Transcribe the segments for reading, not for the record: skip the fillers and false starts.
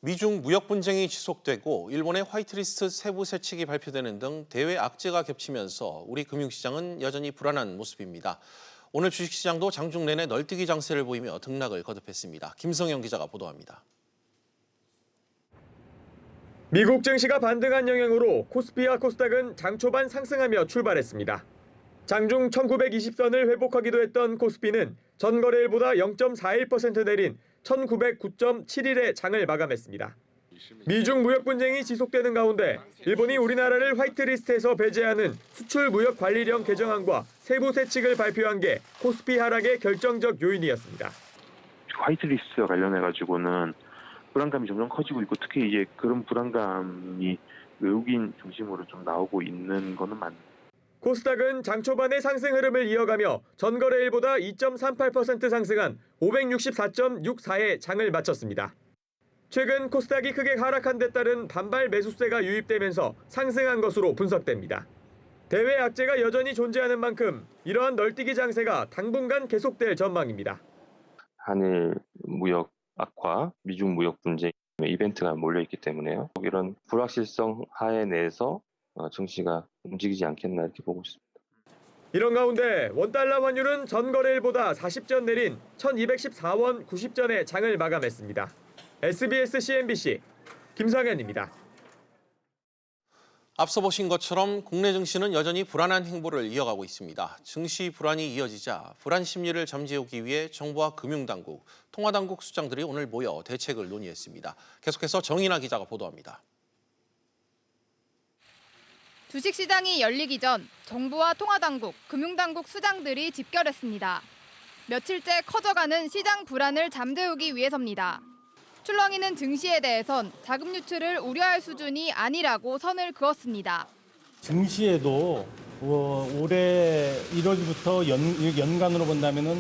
미중 무역 분쟁이 지속되고 일본의 화이트리스트 세부 세칙이 발표되는 등 대외 악재가 겹치면서 우리 금융시장은 여전히 불안한 모습입니다. 오늘 주식시장도 장중 내내 널뛰기 장세를 보이며 등락을 거듭했습니다. 김성영 기자가 보도합니다. 미국 증시가 반등한 영향으로 코스피와 코스닥은 장 초반 상승하며 출발했습니다. 장중 1920선을 회복하기도 했던 코스피는 전 거래일보다 0.41% 내린 1909.71의 장을 마감했습니다. 미중 무역 분쟁이 지속되는 가운데 일본이 우리나라를 화이트리스트에서 배제하는 수출 무역 관리령 개정안과 세부 세칙을 발표한 게 코스피 하락의 결정적 요인이었습니다. 화이트리스트와 관련해가지고는 불안감이 점점 커지고 있고 특히 이제 그런 불안감이 외국인 중심으로 좀 나오고 있는 거는 맞습니다. 코스닥은 장 초반의 상승 흐름을 이어가며 전거래일보다 2.38% 상승한 564.64의 장을 마쳤습니다. 최근 코스닥이 크게 하락한 데 따른 반발 매수세가 유입되면서 상승한 것으로 분석됩니다. 대외 악재가 여전히 존재하는 만큼 이러한 널뛰기 장세가 당분간 계속될 전망입니다. 한일 무역 악화, 미중 무역 분쟁 이벤트가 몰려있기 때문에요. 이런 불확실성 하에 내에서 증시가 움직이지 않겠나 이렇게 보고 있습니다. 이런 가운데 원달러 환율은 전거래일보다 40전 내린 1214원 90전의 장을 마감했습니다. SBS CNBC 김상현입니다. 앞서 보신 것처럼 국내 증시는 여전히 불안한 행보를 이어가고 있습니다. 증시 불안이 이어지자 불안 심리를 잠재우기 위해 정부와 금융당국, 통화당국 수장들이 오늘 모여 대책을 논의했습니다. 계속해서 정인아 기자가 보도합니다. 주식시장이 열리기 전 정부와 통화당국, 금융당국 수장들이 집결했습니다. 며칠째 커져가는 시장 불안을 잠재우기 위해서입니다. 출렁이는 증시에 대해선 자금 유출을 우려할 수준이 아니라고 선을 그었습니다. 증시에도 올해 1월부터 연간으로 본다면은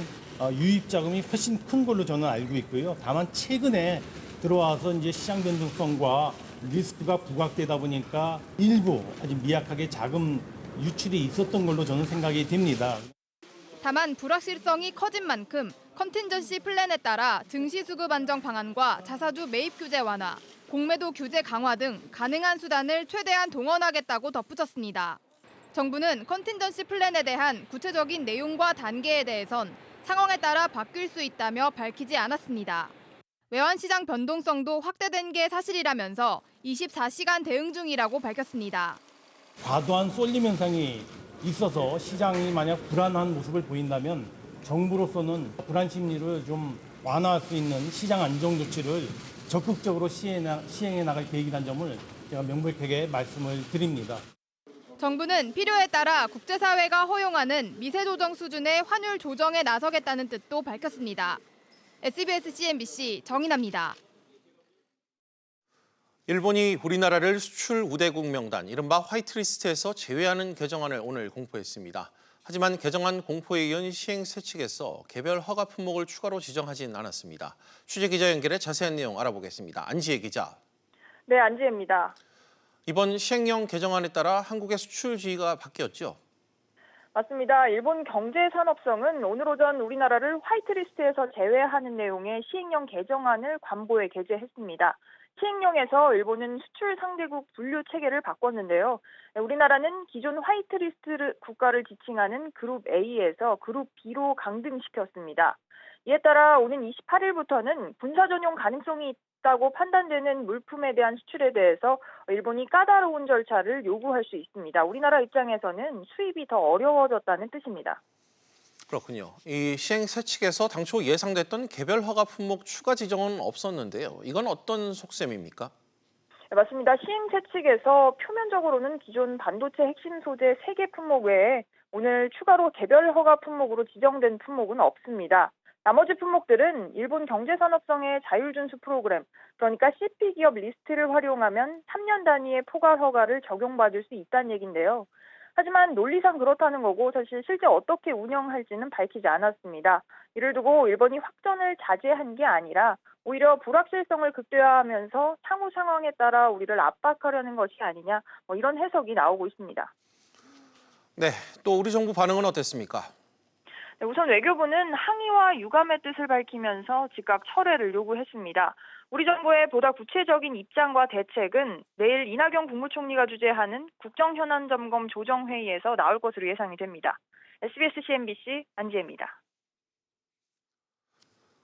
유입 자금이 훨씬 큰 걸로 저는 알고 있고요. 다만 최근에 들어와서 이제 시장 변동성과 리스크가 부각되다 보니까 일부 아주 미약하게 자금 유출이 있었던 걸로 저는 생각이 됩니다. 다만 불확실성이 커진 만큼 컨틴전시 플랜에 따라 증시 수급 안정 방안과 자사주 매입 규제 완화, 공매도 규제 강화 등 가능한 수단을 최대한 동원하겠다고 덧붙였습니다. 정부는 컨틴전시 플랜에 대한 구체적인 내용과 단계에 대해선 상황에 따라 바뀔 수 있다며 밝히지 않았습니다. 외환시장 변동성도 확대된 게 사실이라면서 24시간 대응 중이라고 밝혔습니다. 과도한 쏠림 현상이 있어서 시장이 만약 불안한 모습을 보인다면 정부로서는 불안 심리를 좀 완화할 수 있는 시장 안정 조치를 적극적으로 시행해 나갈 계획이라는 점을 제가 명백하게 말씀을 드립니다. 정부는 필요에 따라 국제사회가 허용하는 미세 조정 수준의 환율 조정에 나서겠다는 뜻도 밝혔습니다. SBS CNBC 정인아입니다. 일본이 우리나라를 수출 우대국 명단, 이른바 화이트리스트에서 제외하는 개정안을 오늘 공포했습니다. 하지만 개정안 공포에 이은 시행세 측에서 개별 허가 품목을 추가로 지정하진 않았습니다. 취재기자 연결해 자세한 내용 알아보겠습니다. 안지혜 기자. 네, 안지혜입니다. 이번 시행령 개정안에 따라 한국의 수출 지위가 바뀌었죠? 맞습니다. 일본 경제산업성은 오늘 오전 우리나라를 화이트리스트에서 제외하는 내용의 시행령 개정안을 관보에 게재했습니다. 시행령에서 일본은 수출 상대국 분류 체계를 바꿨는데요. 우리나라는 기존 화이트리스트 국가를 지칭하는 그룹 A에서 그룹 B로 강등시켰습니다. 이에 따라 오는 28일부터는 군사 전용 가능성이 있다고 판단되는 물품에 대한 수출에 대해서 일본이 까다로운 절차를 요구할 수 있습니다. 우리나라 입장에서는 수입이 더 어려워졌다는 뜻입니다. 그렇군요. 이 시행세 측에서 당초 예상됐던 개별 허가 품목 추가 지정은 없었는데요. 이건 어떤 속셈입니까? 네, 맞습니다. 시행세 측에서 표면적으로는 기존 반도체 핵심 소재 3개 품목 외에 오늘 추가로 개별 허가 품목으로 지정된 품목은 없습니다. 나머지 품목들은 일본 경제산업성의 자율준수 프로그램, 그러니까 CP 기업 리스트를 활용하면 3년 단위의 포괄 허가를 적용받을 수 있다는 얘기인데요. 하지만 논리상 그렇다는 거고 사실 실제 어떻게 운영할지는 밝히지 않았습니다. 이를 두고 일본이 확전을 자제한 게 아니라 오히려 불확실성을 극대화하면서 향후 상황에 따라 우리를 압박하려는 것이 아니냐, 이런 해석이 나오고 있습니다. 네, 또 우리 정부 반응은 어땠습니까? 네, 우선 외교부는 항의와 유감의 뜻을 밝히면서 즉각 철회를 요구했습니다. 우리 정부의 보다 구체적인 입장과 대책은 내일 이낙연 국무총리가 주재하는 국정현안점검 조정회의에서 나올 것으로 예상이 됩니다. SBS CNBC 안지혜입니다.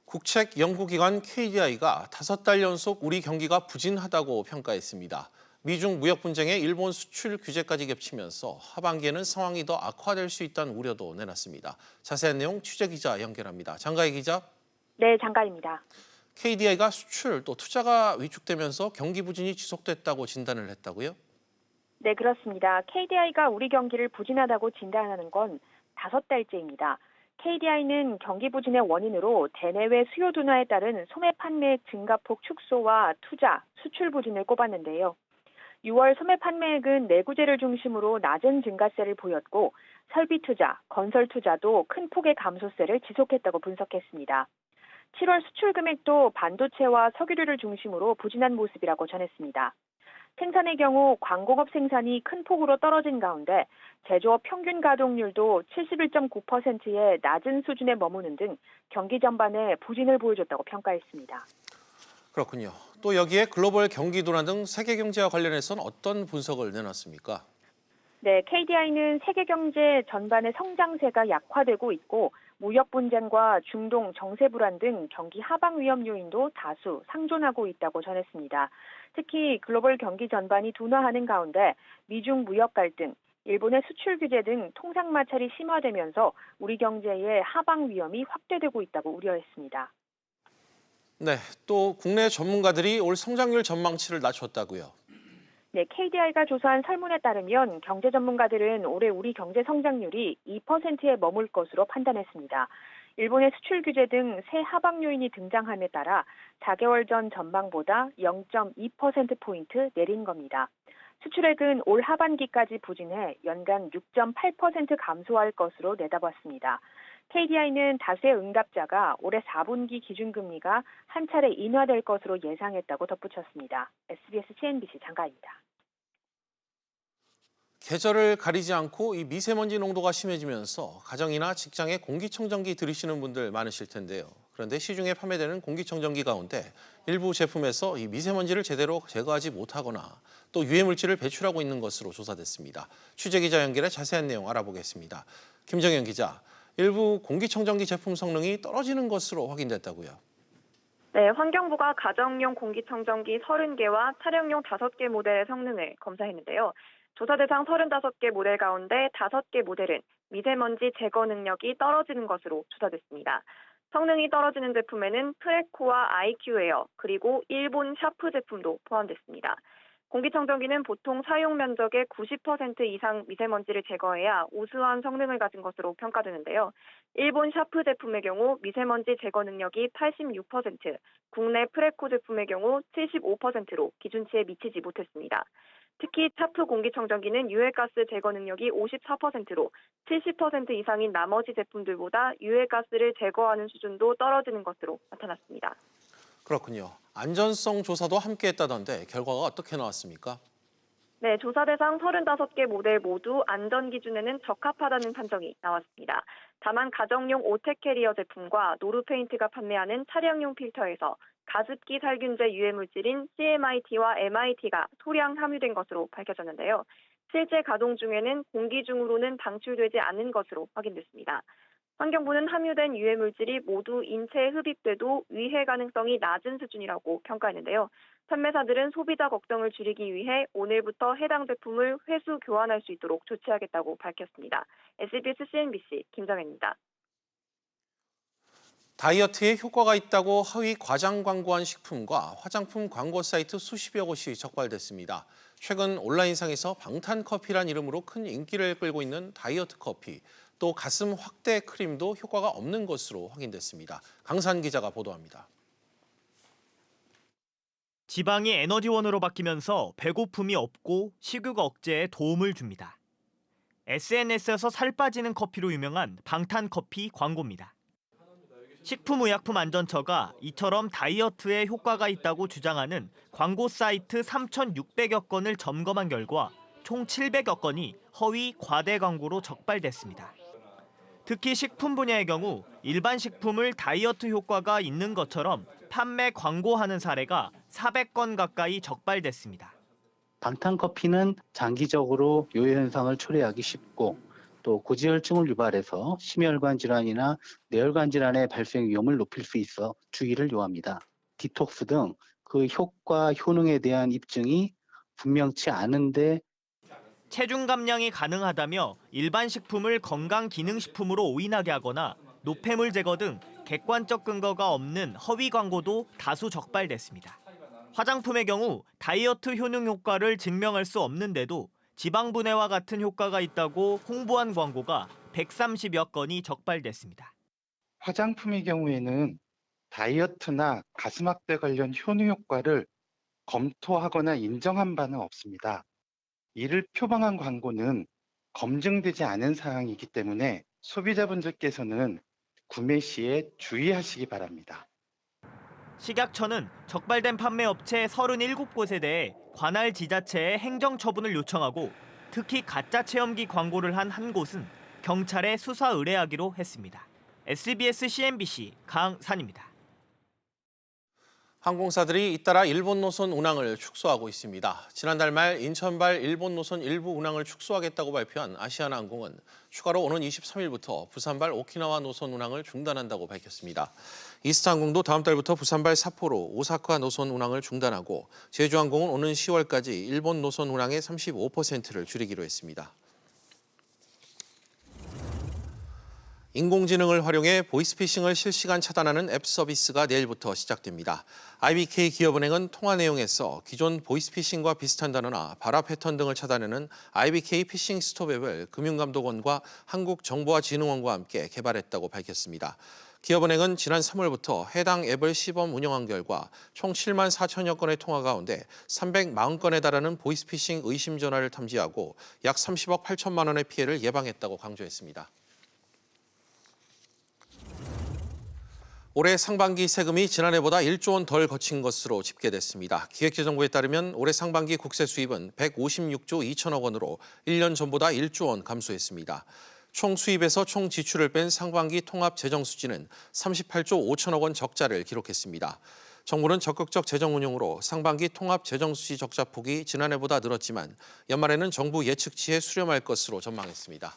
국책 연구기관 KDI가 5달 연속 우리 경기가 부진하다고 평가했습니다. 미중 무역 분쟁에 일본 수출 규제까지 겹치면서 하반기에는 상황이 더 악화될 수 있다는 우려도 내놨습니다. 자세한 내용 취재기자 연결합니다. 장가희 기자. 네, 장가입니다. KDI가 수출 또 투자가 위축되면서 경기 부진이 지속됐다고 진단을 했다고요? 네, 그렇습니다. KDI가 우리 경기를 부진하다고 진단하는 건 5달째입니다. KDI는 경기 부진의 원인으로 대내외 수요 둔화에 따른 소매 판매 증가폭 축소와 투자, 수출 부진을 꼽았는데요. 6월 소매 판매액은 내구재를 중심으로 낮은 증가세를 보였고 설비 투자, 건설 투자도 큰 폭의 감소세를 지속했다고 분석했습니다. 7월 수출 금액도 반도체와 석유류를 중심으로 부진한 모습이라고 전했습니다. 생산의 경우 광공업 생산이 큰 폭으로 떨어진 가운데 제조업 평균 가동률도 71.9%의 낮은 수준에 머무는 등 경기 전반에 부진을 보여줬다고 평가했습니다. 그렇군요. 또 여기에 글로벌 경기 둔화 등 세계 경제와 관련해서는 어떤 분석을 내놨습니까? 네, KDI는 세계 경제 전반의 성장세가 약화되고 있고 무역 분쟁과 중동 정세 불안 등 경기 하방 위험 요인도 다수 상존하고 있다고 전했습니다. 특히 글로벌 경기 전반이 둔화하는 가운데 미중 무역 갈등, 일본의 수출 규제 등 통상 마찰이 심화되면서 우리 경제의 하방 위험이 확대되고 있다고 우려했습니다. 네, 또 국내 전문가들이 올 성장률 전망치를 낮췄다고요. 네, KDI가 조사한 설문에 따르면 경제 전문가들은 올해 우리 경제 성장률이 2%에 머물 것으로 판단했습니다. 일본의 수출 규제 등 새 하방 요인이 등장함에 따라 4개월 전 전망보다 0.2%포인트 내린 겁니다. 수출액은 올 하반기까지 부진해 연간 6.8% 감소할 것으로 내다봤습니다. KDI는 다수의 응답자가 올해 4분기 기준금리가 한 차례 인하될 것으로 예상했다고 덧붙였습니다. SBS CNBC 장가입니다. 계절을 가리지 않고 이 미세먼지 농도가 심해지면서 가정이나 직장에 공기청정기 들이시는 분들 많으실 텐데요. 그런데 시중에 판매되는 공기청정기 가운데 일부 제품에서 이 미세먼지를 제대로 제거하지 못하거나 또 유해물질을 배출하고 있는 것으로 조사됐습니다. 취재기자 연결해 자세한 내용 알아보겠습니다. 김정현 기자, 일부 공기청정기 제품 성능이 떨어지는 것으로 확인됐다고요. 네, 환경부가 가정용 공기청정기 30개와 차량용 5개 모델의 성능을 검사했는데요. 조사 대상 35개 모델 가운데 5개 모델은 미세먼지 제거 능력이 떨어지는 것으로 조사됐습니다. 성능이 떨어지는 제품에는 프레코와 아이큐에어 그리고 일본 샤프 제품도 포함됐습니다. 공기청정기는 보통 사용 면적의 90% 이상 미세먼지를 제거해야 우수한 성능을 가진 것으로 평가되는데요. 일본 샤프 제품의 경우 미세먼지 제거 능력이 86%, 국내 프레코 제품의 경우 75%로 기준치에 미치지 못했습니다. 특히 샤프 공기청정기는 유해가스 제거 능력이 54%로 70% 이상인 나머지 제품들보다 유해가스를 제거하는 수준도 떨어지는 것으로 나타났습니다. 그렇군요. 안전성 조사도 함께 했다던데 결과가 어떻게 나왔습니까? 네, 조사 대상 35개 모델 모두 안전 기준에는 적합하다는 판정이 나왔습니다. 다만 가정용 오텍 캐리어 제품과 노르페인트가 판매하는 차량용 필터에서 가습기 살균제 유해 물질인 CMIT와 MIT가 소량 함유된 것으로 밝혀졌는데요. 실제 가동 중에는 공기 중으로는 방출되지 않은 것으로 확인됐습니다. 환경부는 함유된 유해 물질이 모두 인체에 흡입돼도 위해 가능성이 낮은 수준이라고 평가했는데요. 판매사들은 소비자 걱정을 줄이기 위해 오늘부터 해당 제품을 회수 교환할 수 있도록 조치하겠다고 밝혔습니다. SBS CNBC 김정혜입니다. 다이어트에 효과가 있다고 허위 과장 광고한 식품과 화장품 광고 사이트 수십여 곳이 적발됐습니다. 최근 온라인상에서 방탄커피란 이름으로 큰 인기를 끌고 있는 다이어트 커피, 또 가슴 확대 크림도 효과가 없는 것으로 확인됐습니다. 강산 기자가 보도합니다. 지방이 에너지원으로 바뀌면서 배고픔이 없고 식욕 억제에 도움을 줍니다. SNS에서 살 빠지는 커피로 유명한 방탄커피 광고입니다. 식품의약품안전처가 이처럼 다이어트에 효과가 있다고 주장하는 광고 사이트 3,600여 건을 점검한 결과 총 700여 건이 허위 과대 광고로 적발됐습니다. 특히 식품 분야의 경우 일반 식품을 다이어트 효과가 있는 것처럼 판매, 광고하는 사례가 400건 가까이 적발됐습니다. 방탄커피는 장기적으로 요요 현상을 초래하기 쉽고 또 고지혈증을 유발해서 심혈관 질환이나 뇌혈관 질환의 발생 위험을 높일 수 있어 주의를 요합니다. 디톡스 등 그 효과, 효능에 대한 입증이 분명치 않은데 체중 감량이 가능하다며 일반 식품을 건강기능식품으로 오인하게 하거나 노폐물 제거 등 객관적 근거가 없는 허위 광고도 다수 적발됐습니다. 화장품의 경우 다이어트 효능 효과를 증명할 수 없는데도 지방분해와 같은 효과가 있다고 홍보한 광고가 130여 건이 적발됐습니다. 화장품의 경우에는 다이어트나 가슴 확대 관련 효능 효과를 검토하거나 인정한 바는 없습니다. 이를 표방한 광고는 검증되지 않은 사항이기 때문에 소비자분들께서는 구매 시에 주의하시기 바랍니다. 식약처는 적발된 판매업체 37곳에 대해 관할 지자체에 행정처분을 요청하고 특히 가짜 체험기 광고를 한 한 곳은 경찰에 수사 의뢰하기로 했습니다. SBS CNBC 강산입니다. 항공사들이 잇따라 일본 노선 운항을 축소하고 있습니다. 지난달 말 인천발 일본 노선 일부 운항을 축소하겠다고 발표한 아시아나항공은 추가로 오는 23일부터 부산발 오키나와 노선 운항을 중단한다고 밝혔습니다. 이스타항공도 다음 달부터 부산발 삿포로, 오사카 노선 운항을 중단하고 제주항공은 오는 10월까지 일본 노선 운항의 35%를 줄이기로 했습니다. 인공지능을 활용해 보이스피싱을 실시간 차단하는 앱 서비스가 내일부터 시작됩니다. IBK 기업은행은 통화 내용에서 기존 보이스피싱과 비슷한 단어나 발화 패턴 등을 차단하는 IBK 피싱 스톱 앱을 금융감독원과 한국정보화진흥원과 함께 개발했다고 밝혔습니다. 기업은행은 지난 3월부터 해당 앱을 시범 운영한 결과 총 7만 4천여 건의 통화 가운데 340건에 달하는 보이스피싱 의심 전화를 탐지하고 약 30억 8천만 원의 피해를 예방했다고 강조했습니다. 올해 상반기 세금이 지난해보다 1조 원 덜 거친 것으로 집계됐습니다. 기획재정부에 따르면 올해 상반기 국세 수입은 156조 2천억 원으로 1년 전보다 1조 원 감소했습니다. 총 수입에서 총 지출을 뺀 상반기 통합 재정 수지는 38조 5천억 원 적자를 기록했습니다. 정부는 적극적 재정 운용으로 상반기 통합 재정 수지 적자 폭이 지난해보다 늘었지만 연말에는 정부 예측치에 수렴할 것으로 전망했습니다.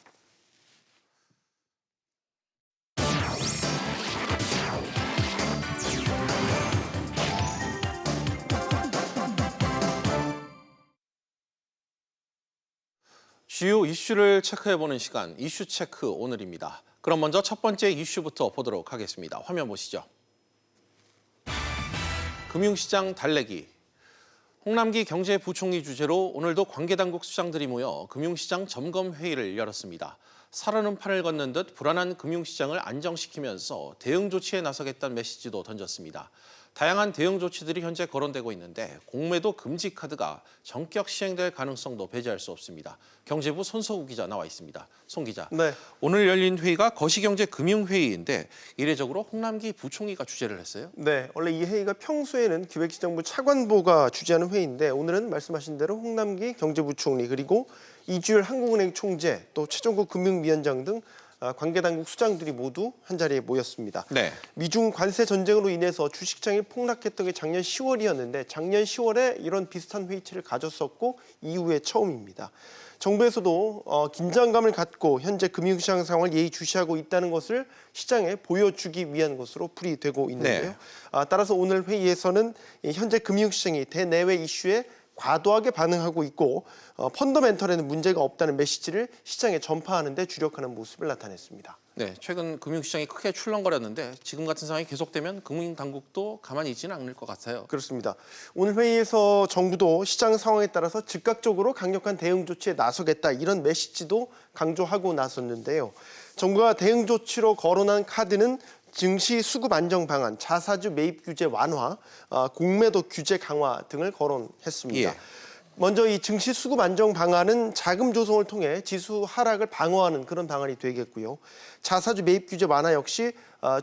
주요 이슈를 체크해보는 시간, 이슈 체크 오늘입니다. 그럼 먼저 첫 번째 이슈부터 보도록 하겠습니다. 화면 보시죠. 금융시장 달래기. 홍남기 경제부총리 주재로 오늘도 관계당국 수장들이 모여 금융시장 점검회의를 열었습니다. 살얼음 판을 걷는 듯 불안한 금융시장을 안정시키면서 대응 조치에 나서겠다는 메시지도 던졌습니다. 다양한 대응 조치들이 현재 거론되고 있는데 공매도 금지 카드가 전격 시행될 가능성도 배제할 수 없습니다. 경제부 손석우 기자 나와 있습니다. 송 기자, 네. 오늘 열린 회의가 거시경제금융회의인데 이례적으로 홍남기 부총리가 주재를 했어요? 네, 원래 이 회의가 평소에는 기획재정부 차관보가 주재하는 회의인데 오늘은 말씀하신 대로 홍남기 경제부총리 그리고 이주열 한국은행 총재 또 최종국 금융위원장 등 관계당국 수장들이 모두 한자리에 모였습니다. 네. 미중 관세 전쟁으로 인해서 주식장이 폭락했던 게 작년 10월이었는데 작년 10월에 이런 비슷한 회의체를 가졌었고 이후에 처음입니다. 정부에서도 긴장감을 갖고 현재 금융시장 상황을 예의주시하고 있다는 것을 시장에 보여주기 위한 것으로 풀이되고 있는데요. 네. 따라서 오늘 회의에서는 현재 금융시장이 대내외 이슈에 과도하게 반응하고 있고 펀더멘털에는 문제가 없다는 메시지를 시장에 전파하는 데 주력하는 모습을 나타냈습니다. 네, 최근 금융시장이 크게 출렁거렸는데 지금 같은 상황이 계속되면 금융당국도 가만히 있지는 않을 것 같아요. 그렇습니다. 오늘 회의에서 정부도 시장 상황에 따라서 즉각적으로 강력한 대응 조치에 나서겠다 이런 메시지도 강조하고 나섰는데요. 정부가 대응 조치로 거론한 카드는 증시 수급 안정 방안, 자사주 매입 규제 완화, 공매도 규제 강화 등을 거론했습니다. 예. 먼저 이 증시 수급 안정 방안은 자금 조성을 통해 지수 하락을 방어하는 그런 방안이 되겠고요. 자사주 매입 규제 완화 역시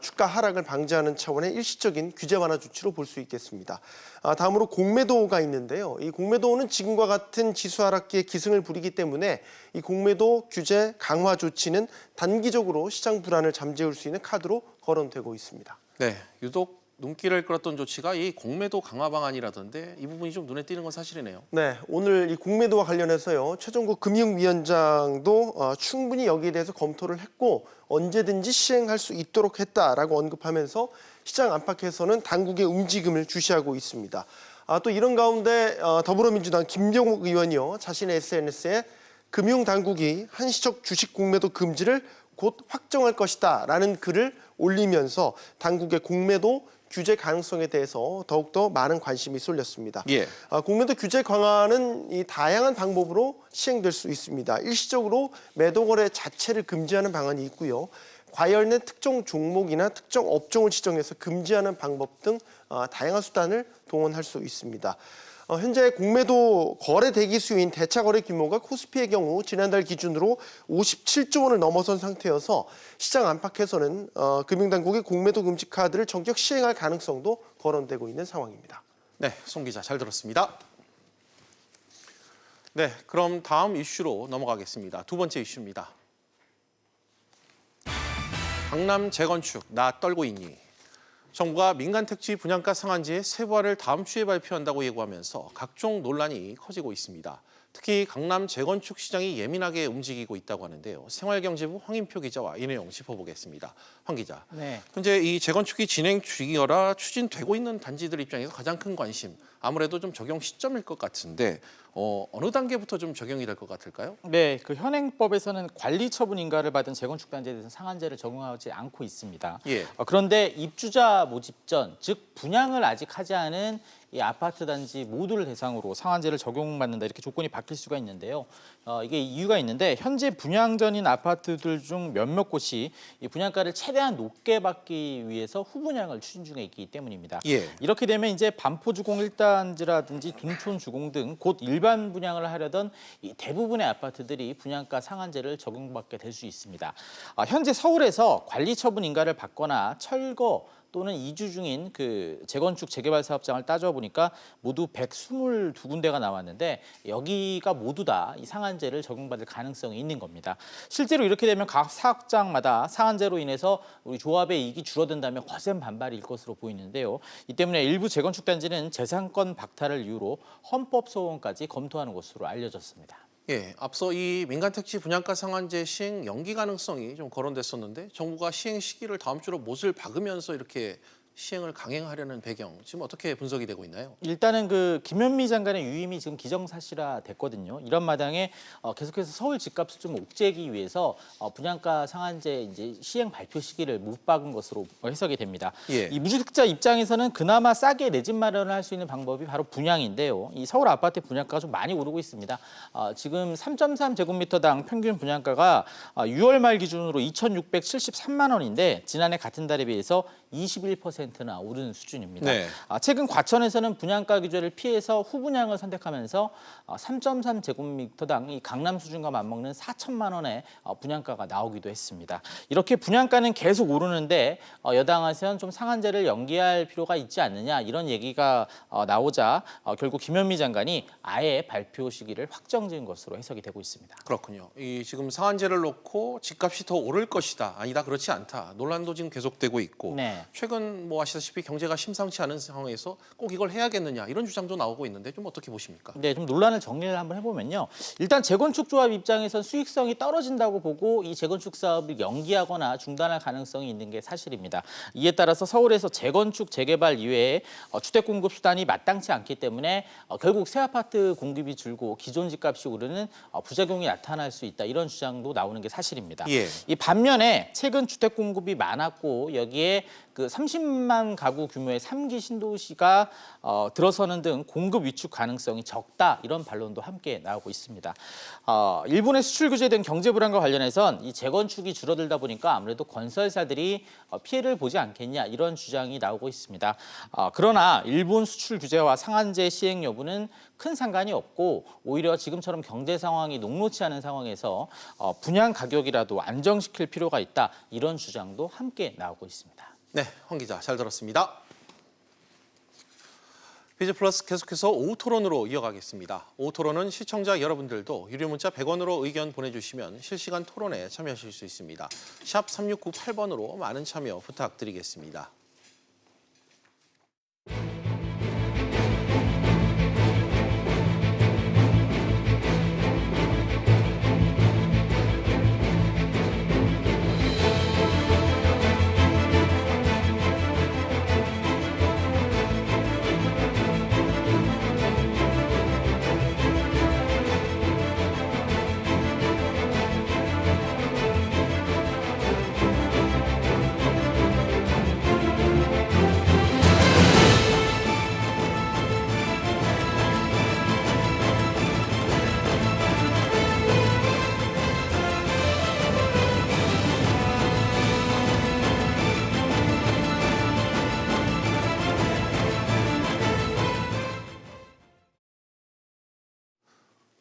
주가 하락을 방지하는 차원의 일시적인 규제 완화 조치로 볼 수 있겠습니다. 다음으로 공매도가 있는데요. 이 공매도는 지금과 같은 지수 하락기에 기승을 부리기 때문에 이 공매도 규제 강화 조치는 단기적으로 시장 불안을 잠재울 수 있는 카드로 거론되고 있습니다. 네, 유독 눈길을 끌었던 조치가 이 공매도 강화 방안이라던데 이 부분이 좀 눈에 띄는 건 사실이네요. 네, 오늘 이 공매도와 관련해서요. 최종국 금융위원장도 충분히 여기에 대해서 검토를 했고 언제든지 시행할 수 있도록 했다라고 언급하면서 시장 안팎에서는 당국의 움직임을 주시하고 있습니다. 또 이런 가운데 더불어민주당 김병욱 의원이요. 자신의 SNS에 금융당국이 한시적 주식 공매도 금지를 곧 확정할 것이다라는 글을 올리면서 당국의 공매도 규제 가능성에 대해서 더욱더 많은 관심이 쏠렸습니다. 예. 공매도 규제 강화는 이 다양한 방법으로 시행될 수 있습니다. 일시적으로 매도 거래 자체를 금지하는 방안이 있고요. 과열된 특정 종목이나 특정 업종을 지정해서 금지하는 방법 등 다양한 수단을 동원할 수 있습니다. 현재 공매도 거래 대기 수인 대차 거래 규모가 코스피의 경우 지난달 기준으로 57조 원을 넘어선 상태여서 시장 안팎에서는 금융당국이 공매도 금지 카드를 전격 시행할 가능성도 거론되고 있는 상황입니다. 네, 송 기자 잘 들었습니다. 네, 그럼 다음 이슈로 넘어가겠습니다. 두 번째 이슈입니다. 강남 재건축 나 떨고 있니? 정부가 민간 택지 분양가 상한제 세부화를 다음 주에 발표한다고 예고하면서 각종 논란이 커지고 있습니다. 특히 강남 재건축 시장이 예민하게 움직이고 있다고 하는데요. 생활경제부 황인표 기자와 이 내용 짚어보겠습니다. 황 기자, 네. 현재 이 재건축이 진행 중이거나 추진되고 있는 단지들 입장에서 가장 큰 관심, 아무래도 좀 적용 시점일 것 같은데 어느 단계부터 좀 적용이 될 것 같을까요? 네, 그 현행법에서는 관리 처분 인가를 받은 재건축 단지에 대해서 상한제를 적용하지 않고 있습니다. 예. 그런데 입주자 모집 전, 즉 분양을 아직 하지 않은 이 아파트 단지 모두를 대상으로 상한제를 적용받는다 이렇게 조건이 바뀔 수가 있는데요. 이게 이유가 있는데 현재 분양 전인 아파트들 중 몇몇 곳이 이 분양가를 최대한 높게 받기 위해서 후분양을 추진 중에 있기 때문입니다. 예. 이렇게 되면 이제 반포주공 1단지라든지 둔촌주공 등 곧 일반 분양을 하려던 이 대부분의 아파트들이 분양가 상한제를 적용받게 될 수 있습니다. 현재 서울에서 관리 처분 인가를 받거나 철거 또는 이주 중인 그 재건축 재개발 사업장을 따져보니까 모두 122군데가 나왔는데 여기가 모두 다 이 상한제를 적용받을 가능성이 있는 겁니다. 실제로 이렇게 되면 각 사업장마다 상한제로 인해서 우리 조합의 이익이 줄어든다면 거센 반발일 것으로 보이는데요. 이 때문에 일부 재건축 단지는 재산권 박탈을 이유로 헌법 소원까지 검토하는 것으로 알려졌습니다. 예, 앞서 이 민간택지 분양가 상한제 시행 연기 가능성이 좀 거론됐었는데 정부가 시행 시기를 다음 주로 못을 박으면서 이렇게 시행을 강행하려는 배경 지금 어떻게 분석이 되고 있나요? 일단은 그 김현미 장관의 유임이 지금 기정사실화 됐거든요. 이런 마당에 계속해서 서울 집값을 좀 옥죄기 위해서 분양가 상한제 이제 시행 발표 시기를 못 박은 것으로 해석이 됩니다. 예. 이 무주택자 입장에서는 그나마 싸게 내 집 마련을 할 수 있는 방법이 바로 분양인데요. 이 서울 아파트 분양가가 좀 많이 오르고 있습니다. 지금 3.3제곱미터당 평균 분양가가 6월 말 기준으로 2,673만 원인데 지난해 같은 달에 비해서 21%나 오른 수준입니다. 네. 최근 과천에서는 분양가 규제를 피해서 후분양을 선택하면서 3.3제곱미터당 이 강남 수준과 맞먹는 4천만 원의 분양가가 나오기도 했습니다. 이렇게 분양가는 계속 오르는데 여당에서는 좀 상한제를 연기할 필요가 있지 않느냐 이런 얘기가 나오자 결국 김현미 장관이 아예 발표 시기를 확정지은 것으로 해석이 되고 있습니다. 그렇군요. 이 지금 상한제를 놓고 집값이 더 오를 것이다. 아니다, 그렇지 않다. 논란도 지금 계속되고 있고 네. 최근 뭐 아시다시피 경제가 심상치 않은 상황에서 꼭 이걸 해야겠느냐 이런 주장도 나오고 있는데 좀 어떻게 보십니까? 네, 좀 논란을 정리를 한번 해보면요. 일단 재건축 조합 입장에선 수익성이 떨어진다고 보고 이 재건축 사업을 연기하거나 중단할 가능성이 있는 게 사실입니다. 이에 따라서 서울에서 재건축 재개발 이외에 주택 공급 수단이 마땅치 않기 때문에 결국 새 아파트 공급이 줄고 기존 집값이 오르는 부작용이 나타날 수 있다 이런 주장도 나오는 게 사실입니다. 예. 이 반면에 최근 주택 공급이 많았고 여기에 그 30만 가구 규모의 3기 신도시가 들어서는 등 공급 위축 가능성이 적다 이런 반론도 함께 나오고 있습니다. 일본의 수출 규제 등 경제 불안과 관련해선 이 재건축이 줄어들다 보니까 아무래도 건설사들이 피해를 보지 않겠냐 이런 주장이 나오고 있습니다. 그러나 일본 수출 규제와 상한제 시행 여부는 큰 상관이 없고 오히려 지금처럼 경제 상황이 녹록치 않은 상황에서 분양 가격이라도 안정시킬 필요가 있다 이런 주장도 함께 나오고 있습니다. 네, 황 기자 잘 들었습니다. 비즈플러스 계속해서 오후 토론으로 이어가겠습니다. 오후 토론은 시청자 여러분들도 유료 문자 100원으로 의견 보내주시면 실시간 토론에 참여하실 수 있습니다. 샵 3698번으로 많은 참여 부탁드리겠습니다.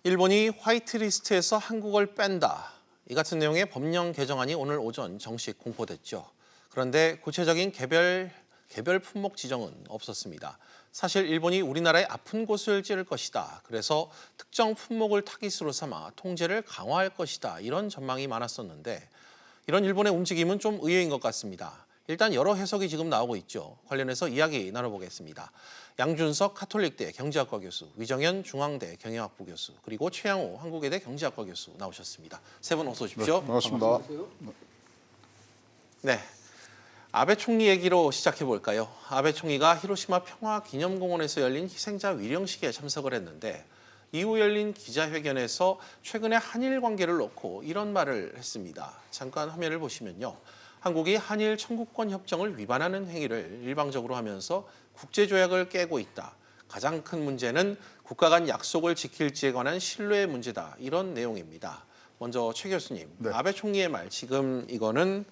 일본이 화이트리스트에서 한국을 뺀다. 이 같은 내용의 법령 개정안이 오늘 오전 정식 공포됐죠. 그런데 구체적인 개별 품목 지정은 없었습니다. 사실 일본이 우리나라의 아픈 곳을 찌를 것이다. 그래서 특정 품목을 타깃으로 삼아 통제를 강화할 것이다. 이런 전망이 많았었는데 이런 일본의 움직임은 좀 의외인 것 같습니다. 일단 여러 해석이 지금 나오고 있죠. 관련해서 이야기 나눠보겠습니다. 양준석 가톨릭대 경제학과 교수, 위정현 중앙대 경영학부 교수, 그리고 최양호 한국외대 경제학과 교수 나오셨습니다. 세 분 어서 오십시오. 네, 반갑습니다. 네, 아베 총리 얘기로 시작해 볼까요? 아베 총리가 히로시마 평화기념공원에서 열린 희생자 위령식에 참석을 했는데 이후 열린 기자회견에서 최근의 한일 관계를 놓고 이런 말을 했습니다. 잠깐 화면을 보시면요. 한국이 한일 청구권 협정을 위반하는 행위를 일방적으로 하면서 국제조약을 깨고 있다. 가장 큰 문제는 국가 간 약속을 지킬지에 관한 신뢰의 문제다. 이런 내용입니다. 먼저 최 교수님, 네. 아베 총리의 말, 지금 이거는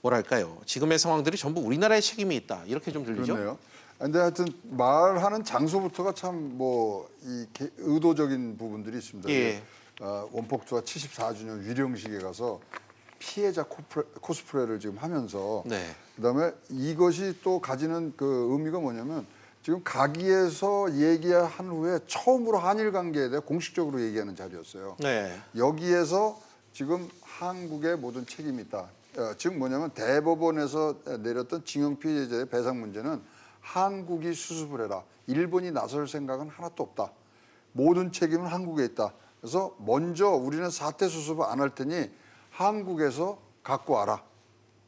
뭐랄까요? 지금의 상황들이 전부 우리나라의 책임이 있다. 이렇게 좀 들리죠? 그렇네요. 근데 하여튼 말하는 장소부터가 참 뭐 이 의도적인 부분들이 있습니다. 예. 원폭투하 74주년 위령식에 가서 피해자 코스프레를 지금 하면서 네. 그다음에 이것이 또 가지는 그 의미가 뭐냐면 지금 가기에서 얘기한 후에 처음으로 한일 관계에 대해 공식적으로 얘기하는 자리였어요. 네. 여기에서 지금 한국의 모든 책임이 있다. 즉 뭐냐면 대법원에서 내렸던 징용 피해자의 배상 문제는 한국이 수습을 해라. 일본이 나설 생각은 하나도 없다. 모든 책임은 한국에 있다. 그래서 먼저 우리는 사태 수습을 안 할 테니 한국에서 갖고 와라.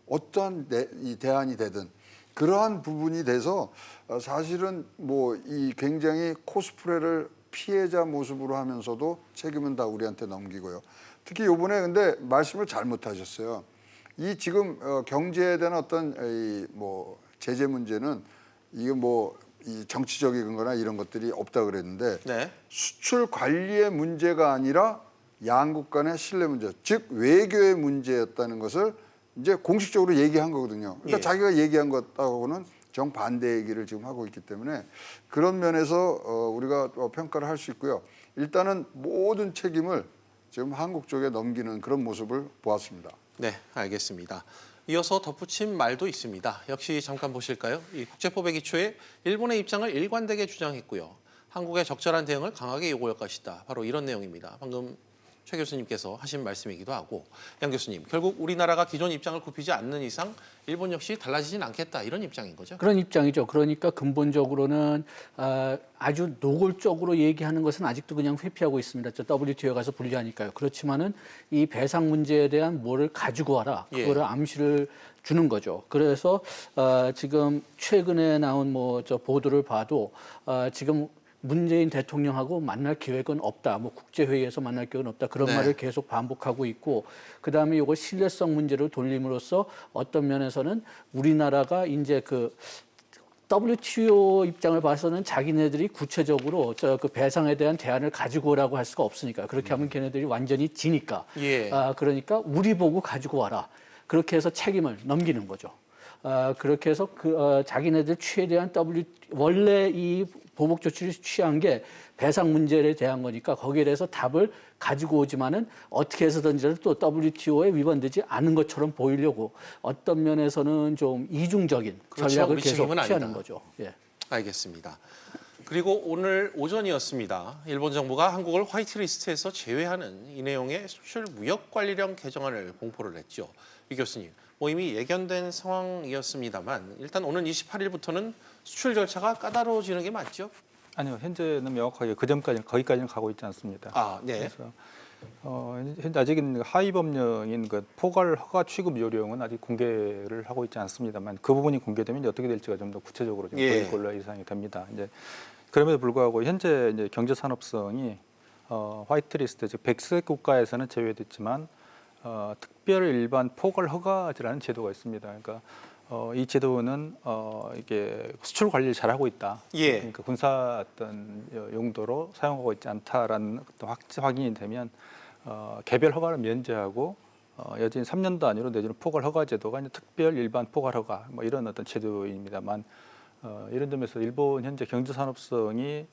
어떠한 이 대안이 되든 그러한 부분이 돼서 사실은 뭐 이 굉장히 코스프레를 피해자 모습으로 하면서도 책임은 다 우리한테 넘기고요. 특히 이번에 근데 말씀을 잘못하셨어요. 이 지금 경제에 대한 어떤 이 뭐 제재 문제는 이게 뭐 이 정치적인 거나 이런 것들이 없다 그랬는데 네. 수출 관리의 문제가 아니라 양국 간의 신뢰 문제, 즉 외교의 문제였다는 것을 이제 공식적으로 얘기한 거거든요. 그러니까 예. 자기가 얘기한 것하고는 정반대 얘기를 지금 하고 있기 때문에 그런 면에서 우리가 평가를 할 수 있고요. 일단은 모든 책임을 지금 한국 쪽에 넘기는 그런 모습을 보았습니다. 네, 알겠습니다. 이어서 덧붙인 말도 있습니다. 역시 잠깐 보실까요? 이 국제법의 기초에 일본의 입장을 일관되게 주장했고요. 한국의 적절한 대응을 강하게 요구할 것이다. 바로 이런 내용입니다. 방금 최 교수님께서 하신 말씀이기도 하고 양 교수님, 결국 우리나라가 기존 입장을 굽히지 않는 이상 일본 역시 달라지진 않겠다. 이런 입장인 거죠? 그런 입장이죠. 그러니까 근본적으로는 아주 노골적으로 얘기하는 것은 아직도 그냥 회피하고 있습니다. WTO에 가서 불리하니까요. 그렇지만은 이 배상 문제에 대한 뭐를 가지고 와라. 그거를 암시를 주는 거죠. 그래서 지금 최근에 나온 보도를 봐도 지금 문재인 대통령하고 만날 계획은 없다. 뭐 국제회의에서 만날 계획은 없다. 그런 말을 계속 반복하고 있고, 그다음에 이걸 신뢰성 문제로 돌림으로써 어떤 면에서는 우리나라가 이제 그 WTO 입장을 봐서는 자기네들이 구체적으로 그 배상에 대한 대안을 가지고 오라고 할 수가 없으니까. 그렇게 하면 걔네들이 완전히 지니까. 그러니까 우리 보고 가지고 와라. 그렇게 해서 책임을 넘기는 거죠. 그렇게 해서 자기네들 최대한 원래 이 보복 조치를 취한 게 배상 문제에 대한 거니까 거기에 대해서 답을 가지고 오지만은 어떻게 해서든지 또 WTO에 위반되지 않은 것처럼 보이려고 어떤 면에서는 좀 이중적인 전략을 계속 취하는 거죠. 예. 알겠습니다. 그리고 오늘 오전이었습니다. 일본 정부가 한국을 화이트리스트에서 제외하는 이 내용의 수출 무역 관리령 개정안을 공포를 했죠. 이 교수님, 뭐 이미 예견된 상황이었습니다만 일단 오는 28일부터는 수출 절차가 까다로워지는 게 맞죠? 아니요, 현재는 명확하게 그 점까지는 거기까지는 가고 있지 않습니다. 네. 그래서 현재 아직은 하위 법령인 그 포괄 허가 취급 요령은 아직 공개를 하고 있지 않습니다만 그 부분이 공개되면 이제 어떻게 될지가 좀 더 구체적으로 좀 보일 걸로 예상이 됩니다. 이제 그럼에도 불구하고 현재 이제 경제산업성이 화이트리스트 즉 백색 국가에서는 제외됐지만 특별 일반 포괄 허가제라는 제도가 있습니다. 그러니까 이 제도는 이게 수출 관리를 잘하고 있다. 그러니까 군사 어떤 용도로 사용하고 있지 않다라는 확인이 되면 개별 허가를 면제하고 여전히 3년 단위로 내주는 포괄 허가 제도가 이제 특별 일반 포괄 허가 뭐 이런 어떤 제도입니다만 이런 점에서 일본 현재 경제 산업성이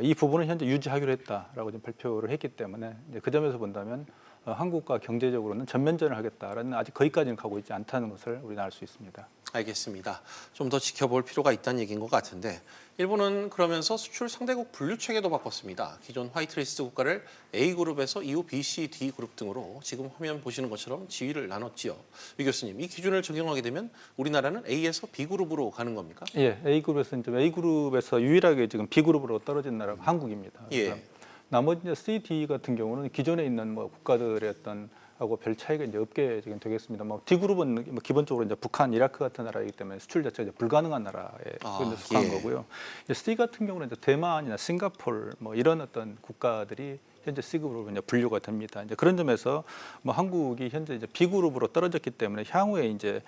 이 부분은 현재 유지하기로 했다라고 좀 발표를 했기 때문에 이제 그 점에서 본다면 한국과 경제적으로는 전면전을 하겠다라는 아직 거기까지는 가고 있지 않다는 것을 우리는 알 수 있습니다. 알겠습니다. 좀 더 지켜볼 필요가 있다는 얘기인 것 같은데 일본은 그러면서 수출 상대국 분류 체계도 바꿨습니다. 기존 화이트리스트 국가를 A그룹에서 이후 B, C, D 그룹 등으로 지금 화면 보시는 것처럼 지위를 나눴지요. 이 교수님, 이 기준을 적용하게 되면 우리나라는 A에서 B그룹으로 가는 겁니까? 예, A그룹에서 이제 A그룹에서 유일하게 지금 B그룹으로 떨어진 나라가 한국입니다. 예. 나머지 이제 C, D 같은 경우는 기존에 있는 뭐 국가들의 어떤 하고 별 차이가 이제 없게 지금 되겠습니다. 뭐 D그룹은 뭐 기본적으로 이제 북한, 이라크 같은 나라이기 때문에 수출 자체가 이제 불가능한 나라에 속한 거고요. 이제 C 같은 경우는 이제 대만이나 싱가포르 뭐 이런 어떤 국가들이 현재 C그룹으로 이제 분류가 됩니다. 이제 그런 점에서 뭐 한국이 현재 이제 B그룹으로 떨어졌기 때문에 향후에 이제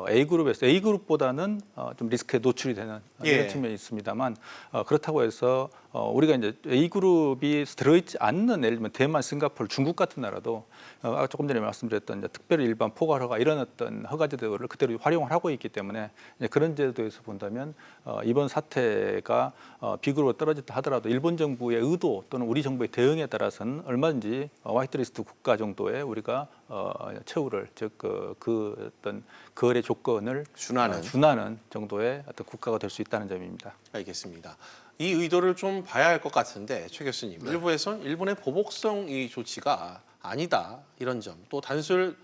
A그룹에서 A그룹보다는 좀 리스크에 노출이 되는 이런 측면이 있습니다만 그렇다고 해서 우리가 이제 A그룹이 들어있지 않는 예를 들면 대만, 싱가포르, 중국 같은 나라도 조금 전에 말씀드렸던 이제 특별 일반 포괄 허가 이런 어떤 허가 제도를 그대로 활용을 하고 있기 때문에 이제 그런 제도에서 본다면 이번 사태가 B그룹으로 떨어졌다 하더라도 일본 정부의 의도 또는 우리 정부의 대응에 따라서는 얼마든지 화이트리스트 국가 정도에 우리가 처우를 즉 그 어떤 거래 조건을 준하는 정도의 어떤 국가가 될 수 있다는 점입니다. 알겠습니다. 이 의도를 좀 봐야 할 것 같은데 최 교수님, 일부에선 일본의 보복성 이 조치가 아니다 이런 점, 또 단순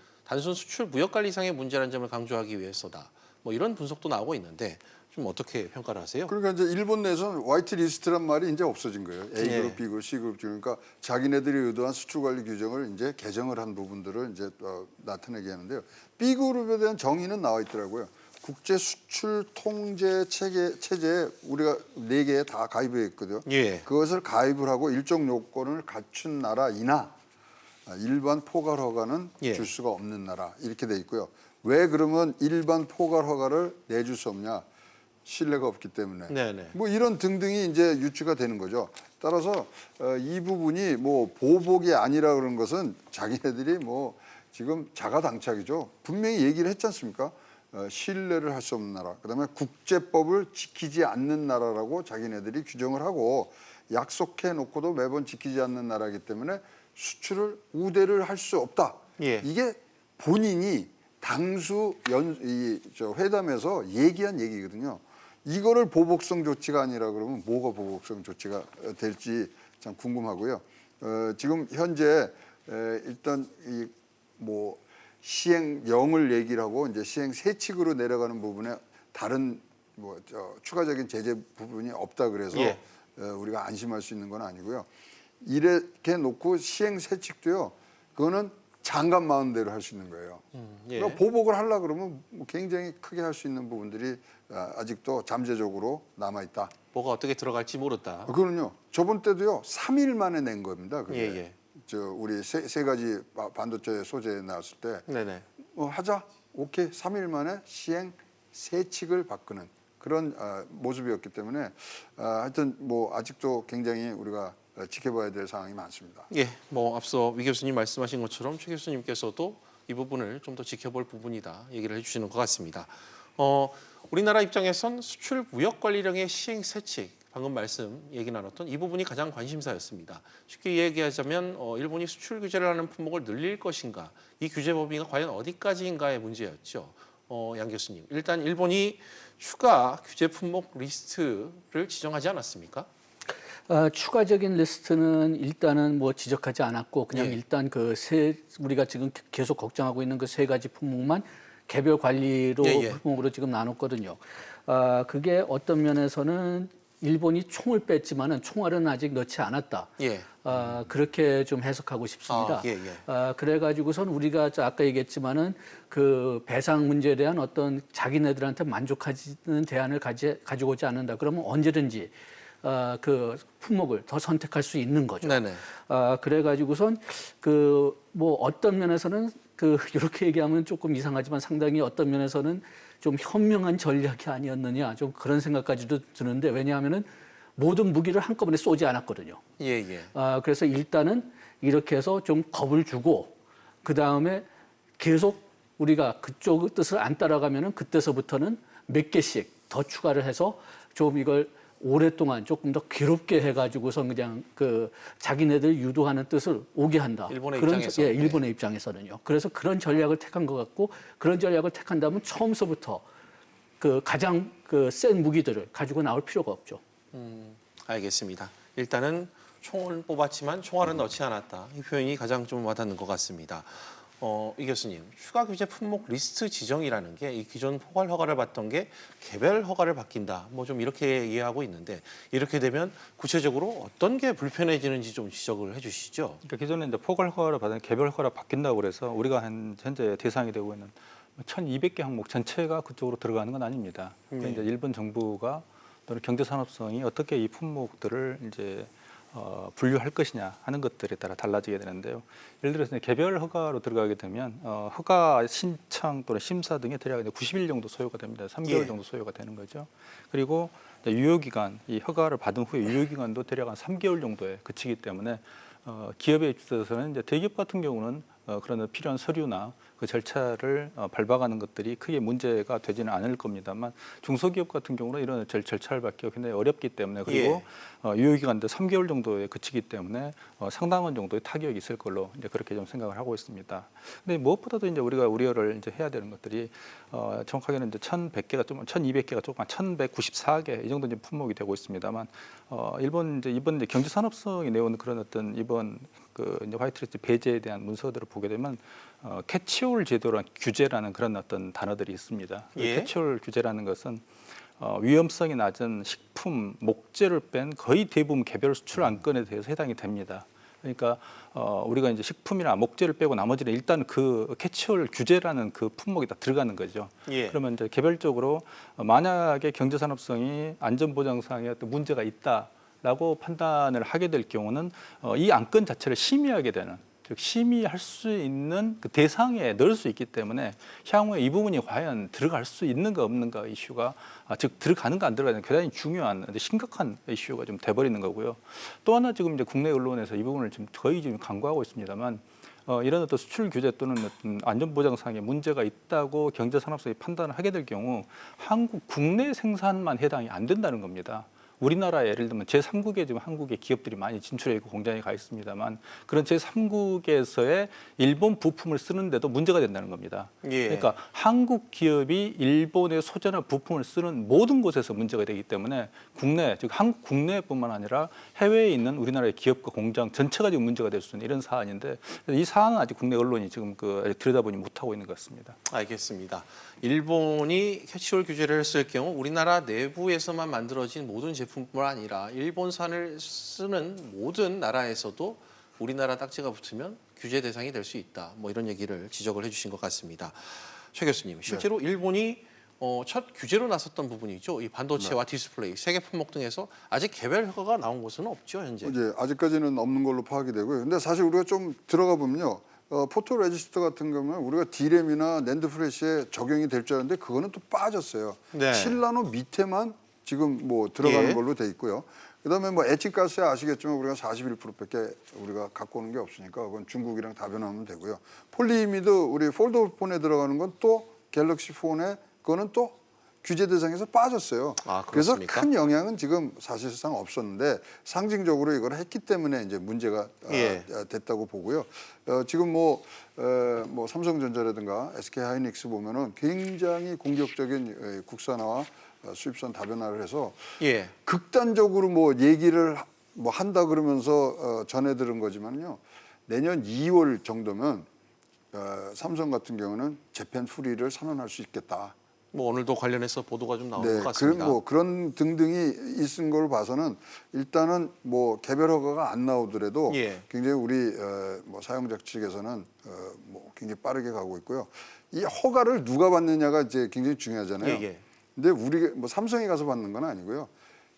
수출 무역 관리상의 문제라는 점을 강조하기 위해서다. 뭐 이런 분석도 나오고 있는데 좀 어떻게 평가를 하세요? 그러니까 이제 일본 내에서는 화이트 리스트란 말이 이제 없어진 거예요. A그룹, B그룹, C그룹 그러니까 자기네들이 의도한 수출 관리 규정을 이제 개정을 한 부분들을 이제 나타내게 하는데요. B그룹에 대한 정의는 나와 있더라고요. 국제 수출 통제 체제에 우리가 4개에 다 가입해 있거든요. 그것을 가입을 하고 일정 요건을 갖춘 나라이나 일반 포괄 허가는 줄 수가 없는 나라 이렇게 돼 있고요. 왜 그러면 일반 포괄 허가를 내줄 수 없냐? 신뢰가 없기 때문에. 뭐 이런 등등이 이제 유추가 되는 거죠. 따라서 이 부분이 뭐 보복이 아니라 그런 것은 자기네들이 뭐 지금 자가당착이죠. 분명히 얘기를 했지 않습니까? 신뢰를 할 수 없는 나라, 그다음에 국제법을 지키지 않는 나라라고 자기네들이 규정을 하고 약속해 놓고도 매번 지키지 않는 나라이기 때문에 수출을 우대를 할 수 없다. 이게 본인이 당수 회담에서 얘기한 얘기거든요. 이거를 보복성 조치가 아니라 그러면 뭐가 보복성 조치가 될지 참 궁금하고요. 지금 현재 일단 이 뭐 시행령을 얘기를 하고 이제 시행 세칙으로 내려가는 부분에 다른 뭐 추가적인 제재 부분이 없다 그래서 우리가 안심할 수 있는 건 아니고요. 이렇게 놓고 시행 세칙도요. 그거는 장관 마음대로 할 수 있는 거예요. 그러니까 보복을 하려 그러면 굉장히 크게 할 수 있는 부분들이 아직도 잠재적으로 남아 있다. 뭐가 어떻게 들어갈지 모른다. 그럼요. 저번 때도요. 3일 만에 낸 겁니다. 그게. 우리 세 가지 반도체 소재 나왔을 때 하자. 오케이. 3일 만에 시행 세칙을 바꾸는 그런 모습이었기 때문에 하여튼 뭐 아직도 굉장히 우리가 지켜봐야 될 상황이 많습니다. 뭐 앞서 위 교수님 말씀하신 것처럼 최 교수님께서도 이 부분을 좀 더 지켜볼 부분이다 얘기를 해주시는 것 같습니다. 우리나라 입장에선 수출 무역 관리령의 시행 세칙, 방금 얘기 나눴던 이 부분이 가장 관심사였습니다. 쉽게 얘기하자면 일본이 수출 규제를 하는 품목을 늘릴 것인가, 이 규제 범위가 과연 어디까지인가의 문제였죠. 양 교수님, 일단 일본이 추가 규제 품목 리스트를 지정하지 않았습니까? 추가적인 리스트는 일단은 뭐 지적하지 않았고 그냥 일단 우리가 지금 계속 걱정하고 있는 그 3가지 품목만 개별 관리로 품목으로 지금 나눴거든요. 그게 어떤 면에서는 일본이 총을 뺐지만은 총알은 아직 넣지 않았다. 그렇게 좀 해석하고 싶습니다. 그래가지고선 우리가 아까 얘기했지만은 그 배상 문제에 대한 어떤 자기네들한테 만족하는 대안을 가지고 오지 않는다. 그러면 언제든지 그 품목을 더 선택할 수 있는 거죠. 그래가지고선 뭐 어떤 면에서는 이렇게 얘기하면 조금 이상하지만 상당히 어떤 면에서는 좀 현명한 전략이 아니었느냐 좀 그런 생각까지도 드는데 왜냐하면은 모든 무기를 한꺼번에 쏘지 않았거든요. 그래서 일단은 이렇게 해서 좀 겁을 주고 그 다음에 계속 우리가 그쪽 뜻을 안 따라가면은 그때서부터는 몇 개씩 더 추가를 해서 좀 이걸 오랫동안 조금 더 괴롭게 해가지고서 그냥 그 자기네들 유도하는 뜻을 오게 한다. 일본의 그런 입장에서. 예, 일본의 입장에서는요. 그래서 그런 전략을 택한 것 같고 그런 전략을 택한다면 처음서부터 그 가장 그 센 무기들을 가지고 나올 필요가 없죠. 알겠습니다. 일단은 총을 뽑았지만 총알은 넣지 않았다. 이 표현이 가장 좀 와닿는 것 같습니다. 이 교수님, 추가 규제 품목 리스트 지정이라는 게 이 기존 포괄 허가를 받던 게 개별 허가를 바뀐다. 뭐 좀 이렇게 이해하고 있는데 이렇게 되면 구체적으로 어떤 게 불편해지는지 좀 지적을 해주시죠. 그러니까 기존에 이제 포괄 허가를 받은 개별 허가를 바뀐다고 그래서 우리가 현재 대상이 되고 있는 1,200개 항목 전체가 그쪽으로 들어가는 건 아닙니다. 그러니까 이제 일본 정부가 또는 경제산업성이 어떻게 이 품목들을 이제 분류할 것이냐 하는 것들에 따라 달라지게 되는데요. 예를 들어서 개별 허가로 들어가게 되면 허가 신청 또는 심사 등에 대략 90일 정도 소요가 됩니다. 3개월 정도 소요가 되는 거죠. 그리고 유효기간, 이 허가를 받은 후에 유효기간도 대략 한 3개월 정도에 그치기 때문에 기업에 있어서는 이제 대기업 같은 경우는 그런 필요한 서류나 그 절차를 밟아가는 것들이 크게 문제가 되지는 않을 겁니다만 중소기업 같은 경우는 이런 절차를 밟기가 굉장히 어렵기 때문에 그리고 유효기간도 3개월 정도에 그치기 때문에 상당한 정도의 타격이 있을 걸로 이제 그렇게 좀 생각을 하고 있습니다. 근데 무엇보다도 이제 우리가 우려를 이제 해야 되는 것들이 정확하게는 이제 1,100개가 좀 1,200개가 조금 1,194개 이 정도 이제 품목이 되고 있습니다만 이번 이제 경제산업성이 내온 그런 어떤 이번 그 이제 화이트리스트 배제에 대한 문서들을 보게 되면 캐치홀 제도란 규제라는 그런 어떤 단어들이 있습니다. 캐치홀 규제라는 것은 위험성이 낮은 식품, 목재를 뺀 거의 대부분 개별 수출 안건에 대해서 해당이 됩니다. 그러니까 우리가 이제 식품이나 목재를 빼고 나머지는 일단 그 캐치홀 규제라는 그 품목이 다 들어가는 거죠. 그러면 이제 개별적으로 만약에 경제산업성이 안전보장상의 어떤 문제가 있다라고 판단을 하게 될 경우는 이 안건 자체를 심의하게 되는, 즉 심의할 수 있는 그 대상에 넣을 수 있기 때문에 향후에 이 부분이 과연 들어갈 수 있는가 없는가 이슈가 즉 들어가는가 안 들어가는가 굉장히 중요한 심각한 이슈가 좀 돼버리는 거고요. 또 하나 지금 이제 국내 언론에서 이 부분을 지금 거의 지금 강구하고 있습니다만 이런 어떤 수출 규제 또는 어떤 안전보장상의 문제가 있다고 경제산업성이 판단을 하게 될 경우 한국 국내 생산만 해당이 안 된다는 겁니다. 우리나라에 예를 들면 제3국에 지금 한국의 기업들이 많이 진출해 있고 공장에 가 있습니다만 그런 제3국에서의 일본 부품을 쓰는데도 문제가 된다는 겁니다. 그러니까 한국 기업이 일본의 소재나 부품을 쓰는 모든 곳에서 문제가 되기 때문에 국내, 즉 한국 국내뿐만 아니라 해외에 있는 우리나라의 기업과 공장 전체가 지금 문제가 될 수 있는 이런 사안인데 이 사안은 아직 국내 언론이 지금 들여다보지 못하고 있는 것 같습니다. 알겠습니다. 일본이 캐치홀 규제를 했을 경우 우리나라 내부에서만 만들어진 모든 제품뿐만 아니라 일본산을 쓰는 모든 나라에서도 우리나라 딱지가 붙으면 규제 대상이 될 수 있다. 뭐 이런 얘기를 지적을 해주신 것 같습니다. 최 교수님, 실제로 일본이 첫 규제로 나섰던 부분이죠. 이 반도체와 디스플레이, 세계 품목 등에서 아직 개별 허가가 나온 곳은 없죠, 현재. 이제 아직까지는 없는 걸로 파악이 되고요. 근데 사실 우리가 좀 들어가 보면요. 포토 레지스터 같은 경우는 우리가 D램이나 낸드 플래시에 적용이 될 줄 알았는데 그거는 또 빠졌어요. 7나노 밑에만 지금 뭐 들어가는 걸로 돼 있고요. 그다음에 뭐 에칭가스에 아시겠지만 우리가 41%밖에 우리가 갖고 오는 게 없으니까 그건 중국이랑 다변하면 되고요. 폴리이미드 우리 폴더블 폰에 들어가는 건 또 갤럭시 폰에 그거는 또 규제 대상에서 빠졌어요. 그래서 큰 영향은 지금 사실상 없었는데 상징적으로 이걸 했기 때문에 이제 문제가 됐다고 보고요. 지금 뭐 삼성전자라든가 SK하이닉스 보면은 굉장히 공격적인 국산화와 수입산 다변화를 해서 극단적으로 뭐 얘기를 뭐 한다 그러면서 전해 들은 거지만요. 내년 2월 정도면 삼성 같은 경우는 재팬 프리를 선언할 수 있겠다. 뭐 오늘도 관련해서 보도가 좀 나온 것 같습니다. 그런 등등이 있은 걸 봐서는 일단은 뭐 개별 허가가 안 나오더라도 굉장히 우리 뭐 사용자 측에서는 뭐 굉장히 빠르게 가고 있고요. 이 허가를 누가 받느냐가 이제 굉장히 중요하잖아요. 근데 우리 뭐 삼성이 가서 받는 건 아니고요.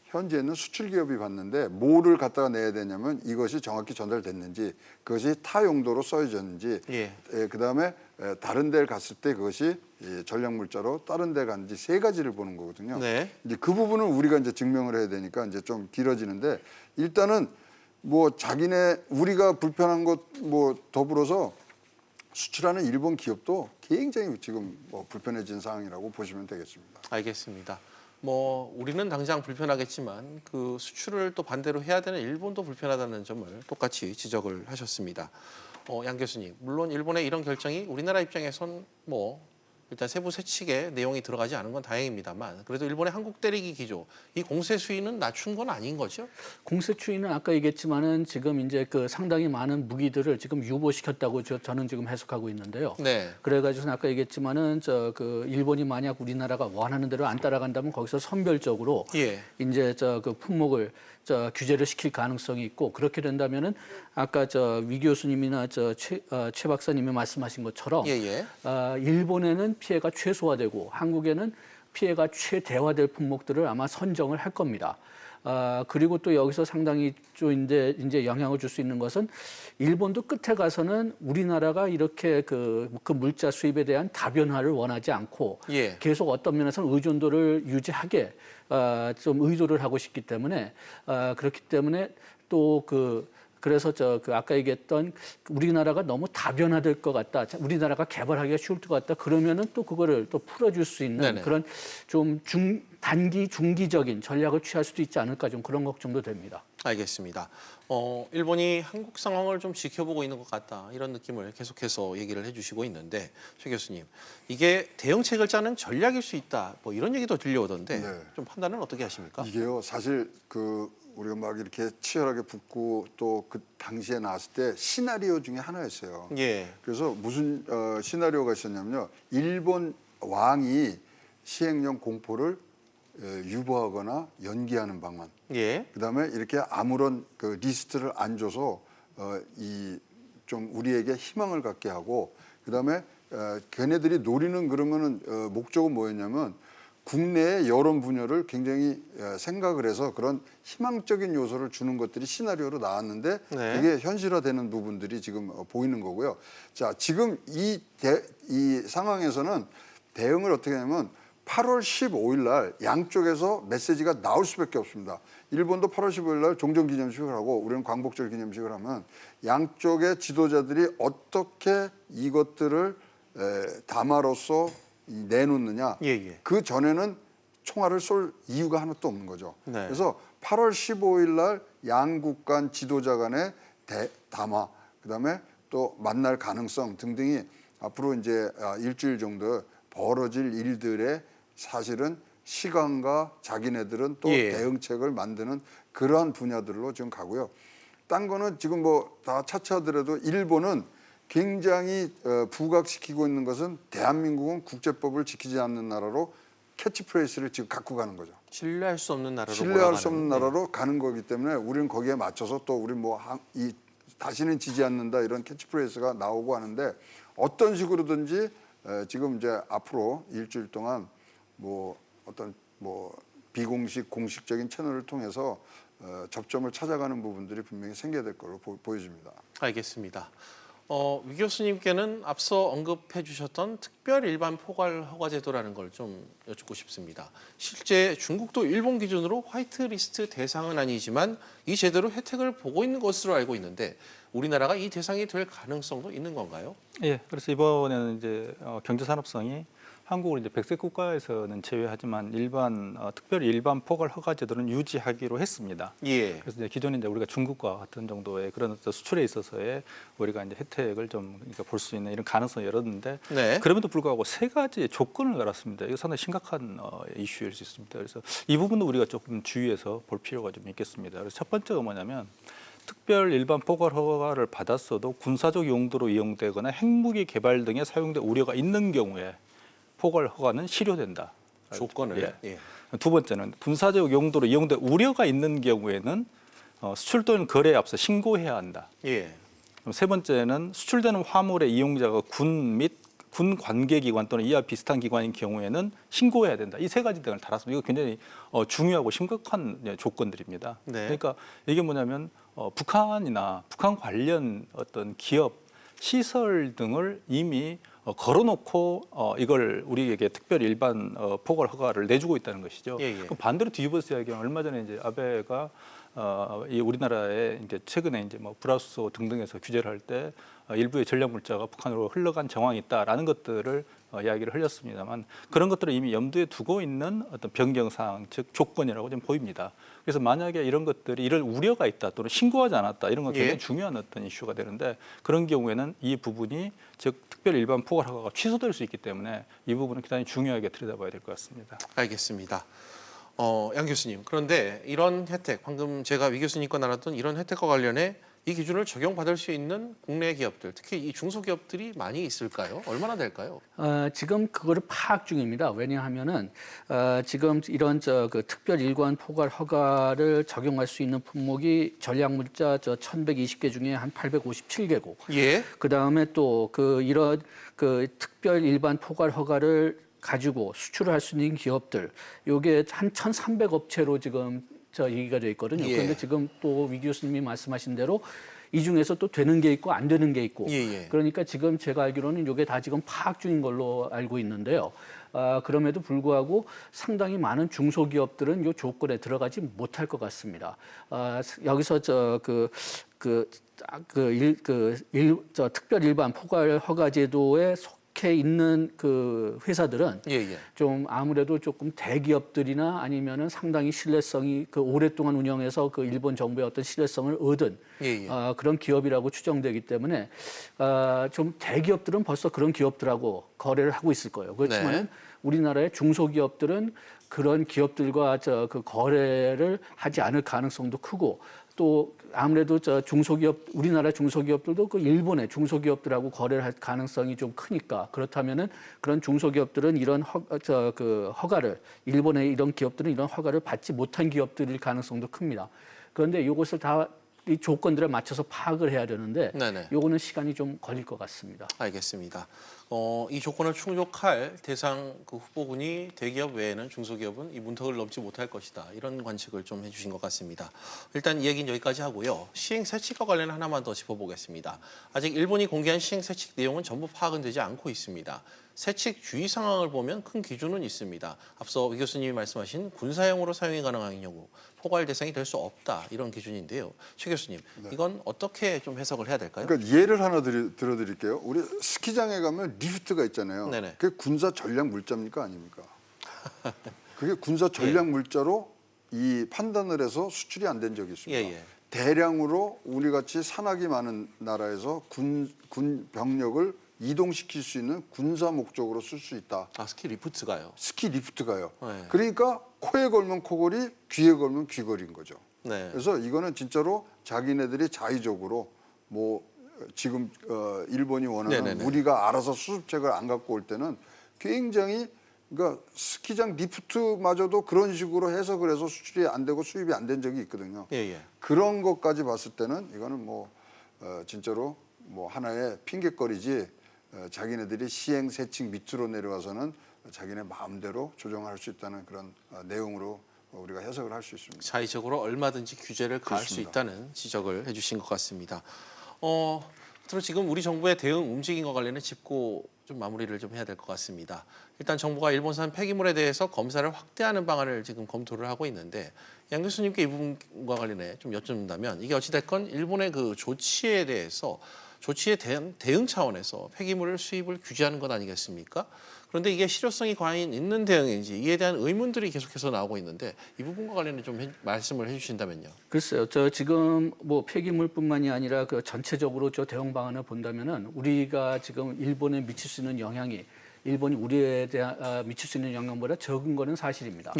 현재는 수출 기업이 받는데 뭐를 갖다가 내야 되냐면 이것이 정확히 전달됐는지, 그것이 타 용도로 써졌는지, 그다음에 다른 데를 갔을 때 그것이 전략 물자로 다른 데 갔는지 세 가지를 보는 거거든요. 이제 그 부분을 우리가 이제 증명을 해야 되니까 이제 좀 길어지는데 일단은 뭐 자기네 우리가 불편한 것 뭐 더불어서 수출하는 일본 기업도 굉장히 지금 뭐 불편해진 상황이라고 보시면 되겠습니다. 알겠습니다. 뭐 우리는 당장 불편하겠지만 그 수출을 또 반대로 해야 되는 일본도 불편하다는 점을 똑같이 지적을 하셨습니다. 양 교수님, 물론 일본의 이런 결정이 우리나라 입장에선 뭐 일단 세부 세칙에 내용이 들어가지 않은 건 다행입니다만 그래도 일본의 한국 때리기 기조, 이 공세 수위는 낮춘 건 아닌 거죠? 공세 추이는 아까 얘기했지만은 지금 이제 그 상당히 많은 무기들을 지금 유보시켰다고 저는 지금 해석하고 있는데요. 네. 그래가지고는 아까 얘기했지만은 그 일본이 만약 우리나라가 원하는 대로 안 따라간다면 거기서 선별적으로 예. 이제 그 품목을 규제를 시킬 가능성이 있고 그렇게 된다면은 아까 위 교수님이나 최 박사님이 말씀하신 것처럼 일본에는 피해가 최소화되고 한국에는 피해가 최대화될 품목들을 아마 선정을 할 겁니다. 그리고 또 여기서 상당히 좀 이제 영향을 줄 수 있는 것은 일본도 끝에 가서는 우리나라가 이렇게 그 물자 수입에 대한 다변화를 원하지 않고 계속 어떤 면에서는 의존도를 유지하게 좀 의도를 하고 싶기 때문에 그렇기 때문에 또 그래서 아까 얘기했던 우리나라가 너무 다변화될 것 같다. 우리나라가 개발하기가 쉬울 것 같다. 그러면은 또 그거를 또 풀어줄 수 있는 네네. 그런 좀 단기 중기적인 전략을 취할 수도 있지 않을까 좀 그런 걱정도 됩니다. 알겠습니다. 일본이 한국 상황을 좀 지켜보고 있는 것 같다. 이런 느낌을 계속해서 얘기를 해주시고 있는데 최 교수님, 이게 대응책을 짜는 전략일 수 있다. 뭐 이런 얘기도 들려오던데 좀 판단은 어떻게 하십니까? 이게요, 사실 우리가 막 이렇게 치열하게 붙고 또 그 당시에 나왔을 때 시나리오 중에 하나였어요. 그래서 무슨 시나리오가 있었냐면요. 일본 왕이 시행령 공포를 유보하거나 연기하는 방안. 그다음에 이렇게 아무런 그 리스트를 안 줘서 좀 우리에게 희망을 갖게 하고 그다음에 걔네들이 노리는 그러면은 목적은 뭐였냐면 국내의 여론 분열을 굉장히 생각을 해서 그런 희망적인 요소를 주는 것들이 시나리오로 나왔는데 그게 현실화되는 부분들이 지금 보이는 거고요. 자, 지금 이 상황에서는 대응을 어떻게 하냐면 8월 15일 날 양쪽에서 메시지가 나올 수밖에 없습니다. 일본도 8월 15일 날 종전기념식을 하고 우리는 광복절 기념식을 하면 양쪽의 지도자들이 어떻게 이것들을 담화로서 내놓느냐. 그 전에는 총알을 쏠 이유가 하나도 없는 거죠. 그래서 8월 15일 날 양국 간 지도자 간의 담화, 그다음에 또 만날 가능성 등등이 앞으로 이제 일주일 정도 벌어질 일들의 사실은 시간과 자기네들은 또 대응책을 만드는 그러한 분야들로 지금 가고요. 딴 거는 지금 뭐 다 차치하더라도 일본은 굉장히 부각시키고 있는 것은 대한민국은 국제법을 지키지 않는 나라로 캐치프레이스를 지금 갖고 가는 거죠. 신뢰할 수 없는 나라로 신뢰할 수 없는 나라로 가는 거기 때문에 우리는 거기에 맞춰서 또 우리 다시는 지지 않는다 이런 캐치프레이스가 나오고 하는데 어떤 식으로든지 지금 이제 앞으로 일주일 동안 어떤 비공식 공식적인 채널을 통해서 접점을 찾아가는 부분들이 분명히 생겨야 될 걸로 보여집니다. 알겠습니다. 위 교수님께는 앞서 언급해 주셨던 특별 일반 포괄 허가 제도라는 걸 좀 여쭙고 싶습니다. 실제 중국도 일본 기준으로 화이트리스트 대상은 아니지만 이 제도로 혜택을 보고 있는 것으로 알고 있는데 우리나라가 이 대상이 될 가능성도 있는 건가요? 예, 그래서 이번에는 이제 경제산업성이 한국을 이제 백색 국가에서는 제외하지만 특별히 일반 포괄 허가 제도는 유지하기로 했습니다. 그래서 이제 기존에 이제 우리가 중국과 같은 정도의 그런 수출에 있어서의 우리가 이제 혜택을 좀 볼 수 있는 이런 가능성을 열었는데 그럼에도 불구하고 세 가지 조건을 걸었습니다. 이거 상당히 심각한 이슈일 수 있습니다. 그래서 이 부분도 우리가 조금 주의해서 볼 필요가 좀 있겠습니다. 그래서 첫 번째가 뭐냐면 특별 일반 포괄 허가를 받았어도 군사적 용도로 이용되거나 핵무기 개발 등에 사용될 우려가 있는 경우에 포괄 허가는 실효된다. 조건을. 두 번째는 군사적 용도로 이용될 우려가 있는 경우에는 수출 또는 거래에 앞서 신고해야 한다. 그럼 세 번째는 수출되는 화물의 이용자가 군 및 군 관계기관 또는 이와 비슷한 기관인 경우에는 신고해야 된다. 이 세 가지 등을 달았습니다. 이거 굉장히 중요하고 심각한 조건들입니다. 그러니까 이게 뭐냐면 북한이나 북한 관련 어떤 기업, 시설 등을 이미 걸어놓고 이걸 우리에게 특별 일반 포괄 허가를 내주고 있다는 것이죠. 그럼 반대로 뒤집어서 이야기하면 얼마 전에 이제 아베가 이 우리나라에 이제 최근에 이제 브라우스 등등에서 규제를 할 때 일부의 전략 물자가 북한으로 흘러간 정황이 있다라는 것들을 이야기를 흘렸습니다만 그런 것들을 이미 염두에 두고 있는 어떤 변경 사항, 즉 조건이라고 좀 보입니다. 그래서 만약에 이런 것들이 이럴 우려가 있다 또는 신고하지 않았다 이런 건 굉장히 중요한 어떤 이슈가 되는데 그런 경우에는 이 부분이 즉 특별 일반 포괄 허가가 취소될 수 있기 때문에 이 부분은 굉장히 중요하게 들여다봐야 될 것 같습니다. 알겠습니다. 양 교수님, 그런데 이런 혜택, 방금 제가 위 교수님과 나눴던 이런 혜택과 관련해 이 기준을 적용받을 수 있는 국내 기업들, 특히 이 중소기업들이 많이 있을까요? 얼마나 될까요? 지금 그거를 파악 중입니다. 왜냐하면은 지금 이런 그 특별 일관 포괄 허가를 적용할 수 있는 품목이 전략물자 1,120개 중에 한 857개고. 예. 그 다음에 또 이런 특별 일반 포괄 허가를 가지고 수출을 할 수 있는 기업들, 요게 한 1,300업체로 지금 얘기가 돼 있거든요. 예. 그런데 지금 또 위 교수님이 말씀하신 대로 이 중에서 또 되는 게 있고 안 되는 게 있고. 그러니까 지금 제가 알기로는 이게 다 지금 파악 중인 걸로 알고 있는데요. 그럼에도 불구하고 상당히 많은 중소기업들은 이 조건에 들어가지 못할 것 같습니다. 여기서 특별 일반 포괄 허가 제도에 속해 있는 그 회사들은 좀 아무래도 조금 대기업들이나 아니면은 상당히 신뢰성이 오랫동안 운영해서 일본 정부의 어떤 신뢰성을 얻은 그런 기업이라고 추정되기 때문에 좀 대기업들은 벌써 그런 기업들하고 거래를 하고 있을 거예요. 그렇지만은 우리나라의 중소기업들은 그런 기업들과 그 거래를 하지 않을 가능성도 크고 또 아무래도 우리나라 중소기업들도 일본의 중소기업들하고 거래를 할 가능성이 좀 크니까 그렇다면은 그런 중소기업들은 이런 허가를 일본의 이런 기업들은 이런 허가를 받지 못한 기업들일 가능성도 큽니다. 그런데 이것을 다 이 조건들에 맞춰서 파악을 해야 되는데 요거는 시간이 좀 걸릴 것 같습니다. 알겠습니다. 이 조건을 충족할 대상 후보군이 대기업 외에는 중소기업은 이 문턱을 넘지 못할 것이다. 이런 관측을 좀 해주신 것 같습니다. 일단 이 얘기는 여기까지 하고요. 시행세칙과 관련 하나만 더 짚어보겠습니다. 아직 일본이 공개한 시행세칙 내용은 전부 파악은 되지 않고 있습니다. 세칙 주의 상황을 보면 큰 기준은 있습니다. 앞서 위 교수님이 말씀하신 군사용으로 사용이 가능한 경우 포괄 대상이 될 수 없다. 이런 기준인데요. 최 교수님, 이건 어떻게 좀 해석을 해야 될까요? 그러니까 예를 하나 들어드릴게요. 우리 스키장에 가면 리프트가 있잖아요. 그게 군사 전략 물자입니까 아닙니까? 그게 군사 전략 물자로 이 판단을 해서 수출이 안 된 적이 있습니다. 대량으로 우리 같이 산악이 많은 나라에서 군 병력을 이동시킬 수 있는 군사 목적으로 쓸 수 있다. 스키 리프트가요? 스키 리프트가요. 그러니까 코에 걸면 코걸이, 귀에 걸면 귀걸이인 거죠. 그래서 이거는 진짜로 자기네들이 자의적으로 지금 일본이 원하는 우리가 알아서 수습책을 안 갖고 올 때는 굉장히 그러니까 스키장 리프트마저도 그런 식으로 해석을 해서 수출이 안 되고 수입이 안 된 적이 있거든요. 그런 것까지 봤을 때는 이거는 진짜로 하나의 핑계거리지 자기네들이 시행세칙 밑으로 내려와서는 자기네 마음대로 조정할 수 있다는 그런 내용으로 우리가 해석을 할 수 있습니다. 자의적으로 얼마든지 규제를 가할 수 있다는 지적을 해주신 것 같습니다. 끝으로 지금 우리 정부의 대응 움직임과 관련해 짚고 좀 마무리를 좀 해야 될 것 같습니다. 일단 정부가 일본산 폐기물에 대해서 검사를 확대하는 방안을 지금 검토를 하고 있는데 양 교수님께 이 부분과 관련해 좀 여쭙는다면 이게 어찌됐건 일본의 조치에 대해서 조치에 대한 대응 차원에서 폐기물 수입을 규제하는 것 아니겠습니까? 그런데 이게 실효성이 과연 있는 대응인지 이에 대한 의문들이 계속해서 나오고 있는데 이 부분과 관련해 좀 말씀을 해주신다면요. 글쎄요. 지금 폐기물뿐만이 아니라 전체적으로 대응 방안을 본다면은 우리가 지금 일본에 미칠 수 있는 영향이 일본이 우리에 대한 미칠 수 있는 영향보다 적은 거는 사실입니다.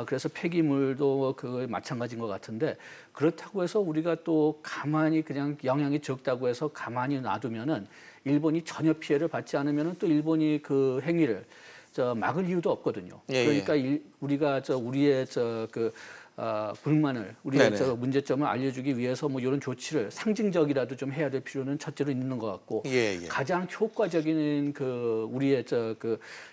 그래서 폐기물도 마찬가지인 것 같은데 그렇다고 해서 우리가 또 가만히 그냥 영향이 적다고 해서 가만히 놔두면은 일본이 전혀 피해를 받지 않으면은 또 일본이 그 행위를 막을 이유도 없거든요. 그러니까 우리가 우리의 불만을 우리의 문제점을 알려주기 위해서 이런 조치를 상징적이라도 좀 해야 될 필요는 첫째로 있는 것 같고 가장 효과적인 우리의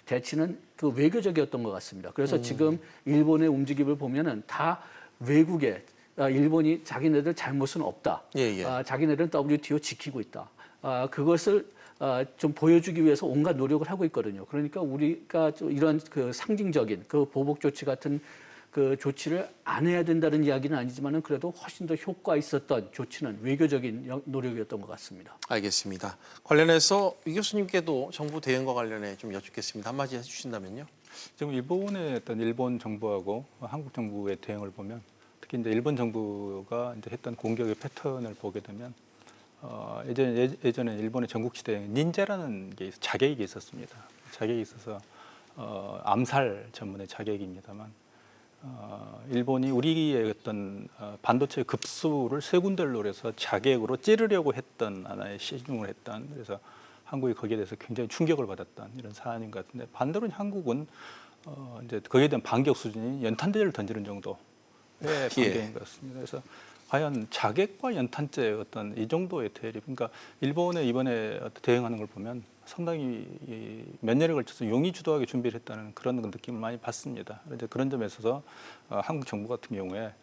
대치는 외교적이었던 것 같습니다. 그래서 지금 일본의 움직임을 보면은 다 외국에 일본이 자기네들 잘못은 없다. 자기네들은 WTO 지키고 있다. 그것을 좀 보여주기 위해서 온갖 노력을 하고 있거든요. 그러니까 우리가 이런 상징적인 보복 조치 같은 그 조치를 안 해야 된다는 이야기는 아니지만은 그래도 훨씬 더 효과 있었던 조치는 외교적인 노력이었던 것 같습니다. 알겠습니다. 관련해서 이 교수님께도 정부 대응과 관련해 좀 여쭙겠습니다. 한마디 해주신다면요. 지금 일본의 일본 정부하고 한국 정부의 대응을 보면 특히 이제 일본 정부가 이제 했던 공격의 패턴을 보게 되면 예전에 일본의 전국시대에 닌자라는 게 자객이 있었습니다. 자객이 있어서 암살 전문의 자객입니다만 일본이 우리의 어떤 반도체 급수를 세 군데로 해서 자객으로 찌르려고 했던 하나의 시중을 했던, 그래서 한국이 거기에 대해서 굉장히 충격을 받았던 이런 사안인 것 같은데, 반대로 한국은 이제 거기에 대한 반격 수준이 연탄재를 던지는 정도의 반격인 것 같습니다. 그래서 과연 자객과 연탄재 어떤 이 정도의 대립, 그러니까 일본의 이번에 대응하는 걸 보면 상당히 몇 년에 걸쳐서 용의주도하게 준비를 했다는 그런 느낌을 많이 받습니다. 그런데 그런 점에 있어서 한국 정부 같은 경우에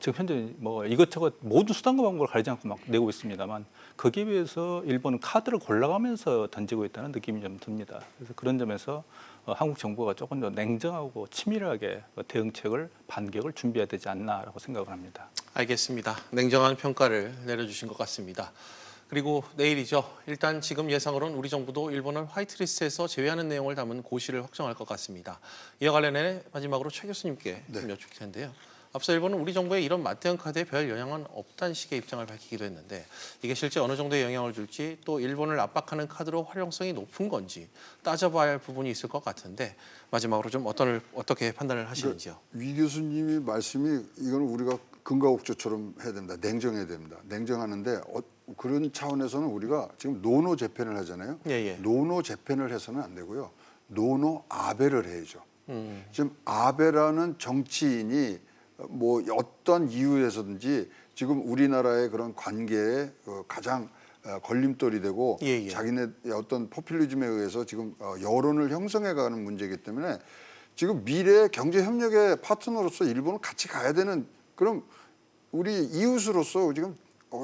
지금 현재 뭐 이것저것 모든 수단과 방법을 가리지 않고 막 내고 있습니다만, 거기에 비해서 일본은 카드를 골라가면서 던지고 있다는 느낌이 좀 듭니다. 그래서 그런 점에서 한국 정부가 조금 더 냉정하고 치밀하게 대응책을, 반격을 준비해야 되지 않나라고 생각을 합니다. 알겠습니다. 냉정한 평가를 내려주신 것 같습니다. 그리고 내일이죠. 일단 지금 예상으로는 우리 정부도 일본을 화이트리스트에서 제외하는 내용을 담은 고시를 확정할 것 같습니다. 이와 관련해 마지막으로 최 교수님께 좀 여쭙을 텐데요. 앞서 일본은 우리 정부의 이런 맞대응 카드에 별 영향은 없다는 식의 입장을 밝히기도 했는데, 이게 실제 어느 정도의 영향을 줄지, 또 일본을 압박하는 카드로 활용성이 높은 건지 따져봐야 할 부분이 있을 것 같은데, 마지막으로 좀 어떻게 판단을 하시는지요? 위 교수님이 말씀이 이건 우리가 금가옥조처럼 해야 됩니다. 냉정해야 됩니다. 냉정하는데 그런 차원에서는 우리가 지금 노노 재팬을 하잖아요. 노노 재팬을 해서는 안 되고요. 노노 아베를 해야죠. 지금 아베라는 정치인이 뭐 어떤 이유에서든지 지금 우리나라의 그런 관계에 가장 걸림돌이 되고 자기네 어떤 포퓰리즘에 의해서 지금 여론을 형성해가는 문제이기 때문에 지금 미래 경제 협력의 파트너로서 일본은 같이 가야 되는, 그럼 우리 이웃으로서 지금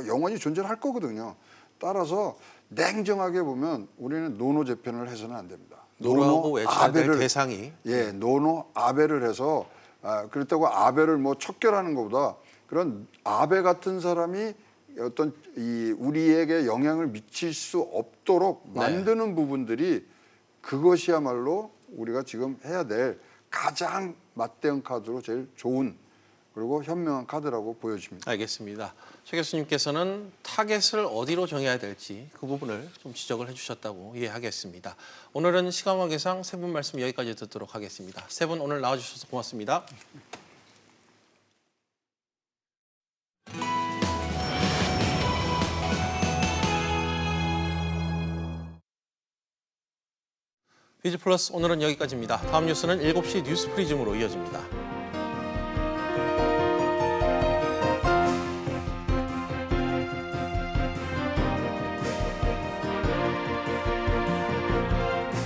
영원히 존재할 거거든요. 따라서 냉정하게 보면 우리는 노노 재편을 해서는 안 됩니다. 노노하고 외쳐야 될 대상이 노노 아베를 해서 그렇다고 아베를 뭐 척결하는 것보다 그런 아베 같은 사람이 어떤 우리에게 영향을 미칠 수 없도록 만드는 부분들이, 그것이야말로 우리가 지금 해야 될 가장 맞대응 카드로 제일 좋은 그리고 현명한 카드라고 보여집니다. 알겠습니다. 최 교수님께서는 타겟을 어디로 정해야 될지 그 부분을 좀 지적을 해주셨다고 이해하겠습니다. 오늘은 시간 관계상 세 분 말씀 여기까지 듣도록 하겠습니다. 세 분 오늘 나와주셔서 고맙습니다. 비즈플러스 오늘은 여기까지입니다. 다음 뉴스는 7시 뉴스 프리즘으로 이어집니다.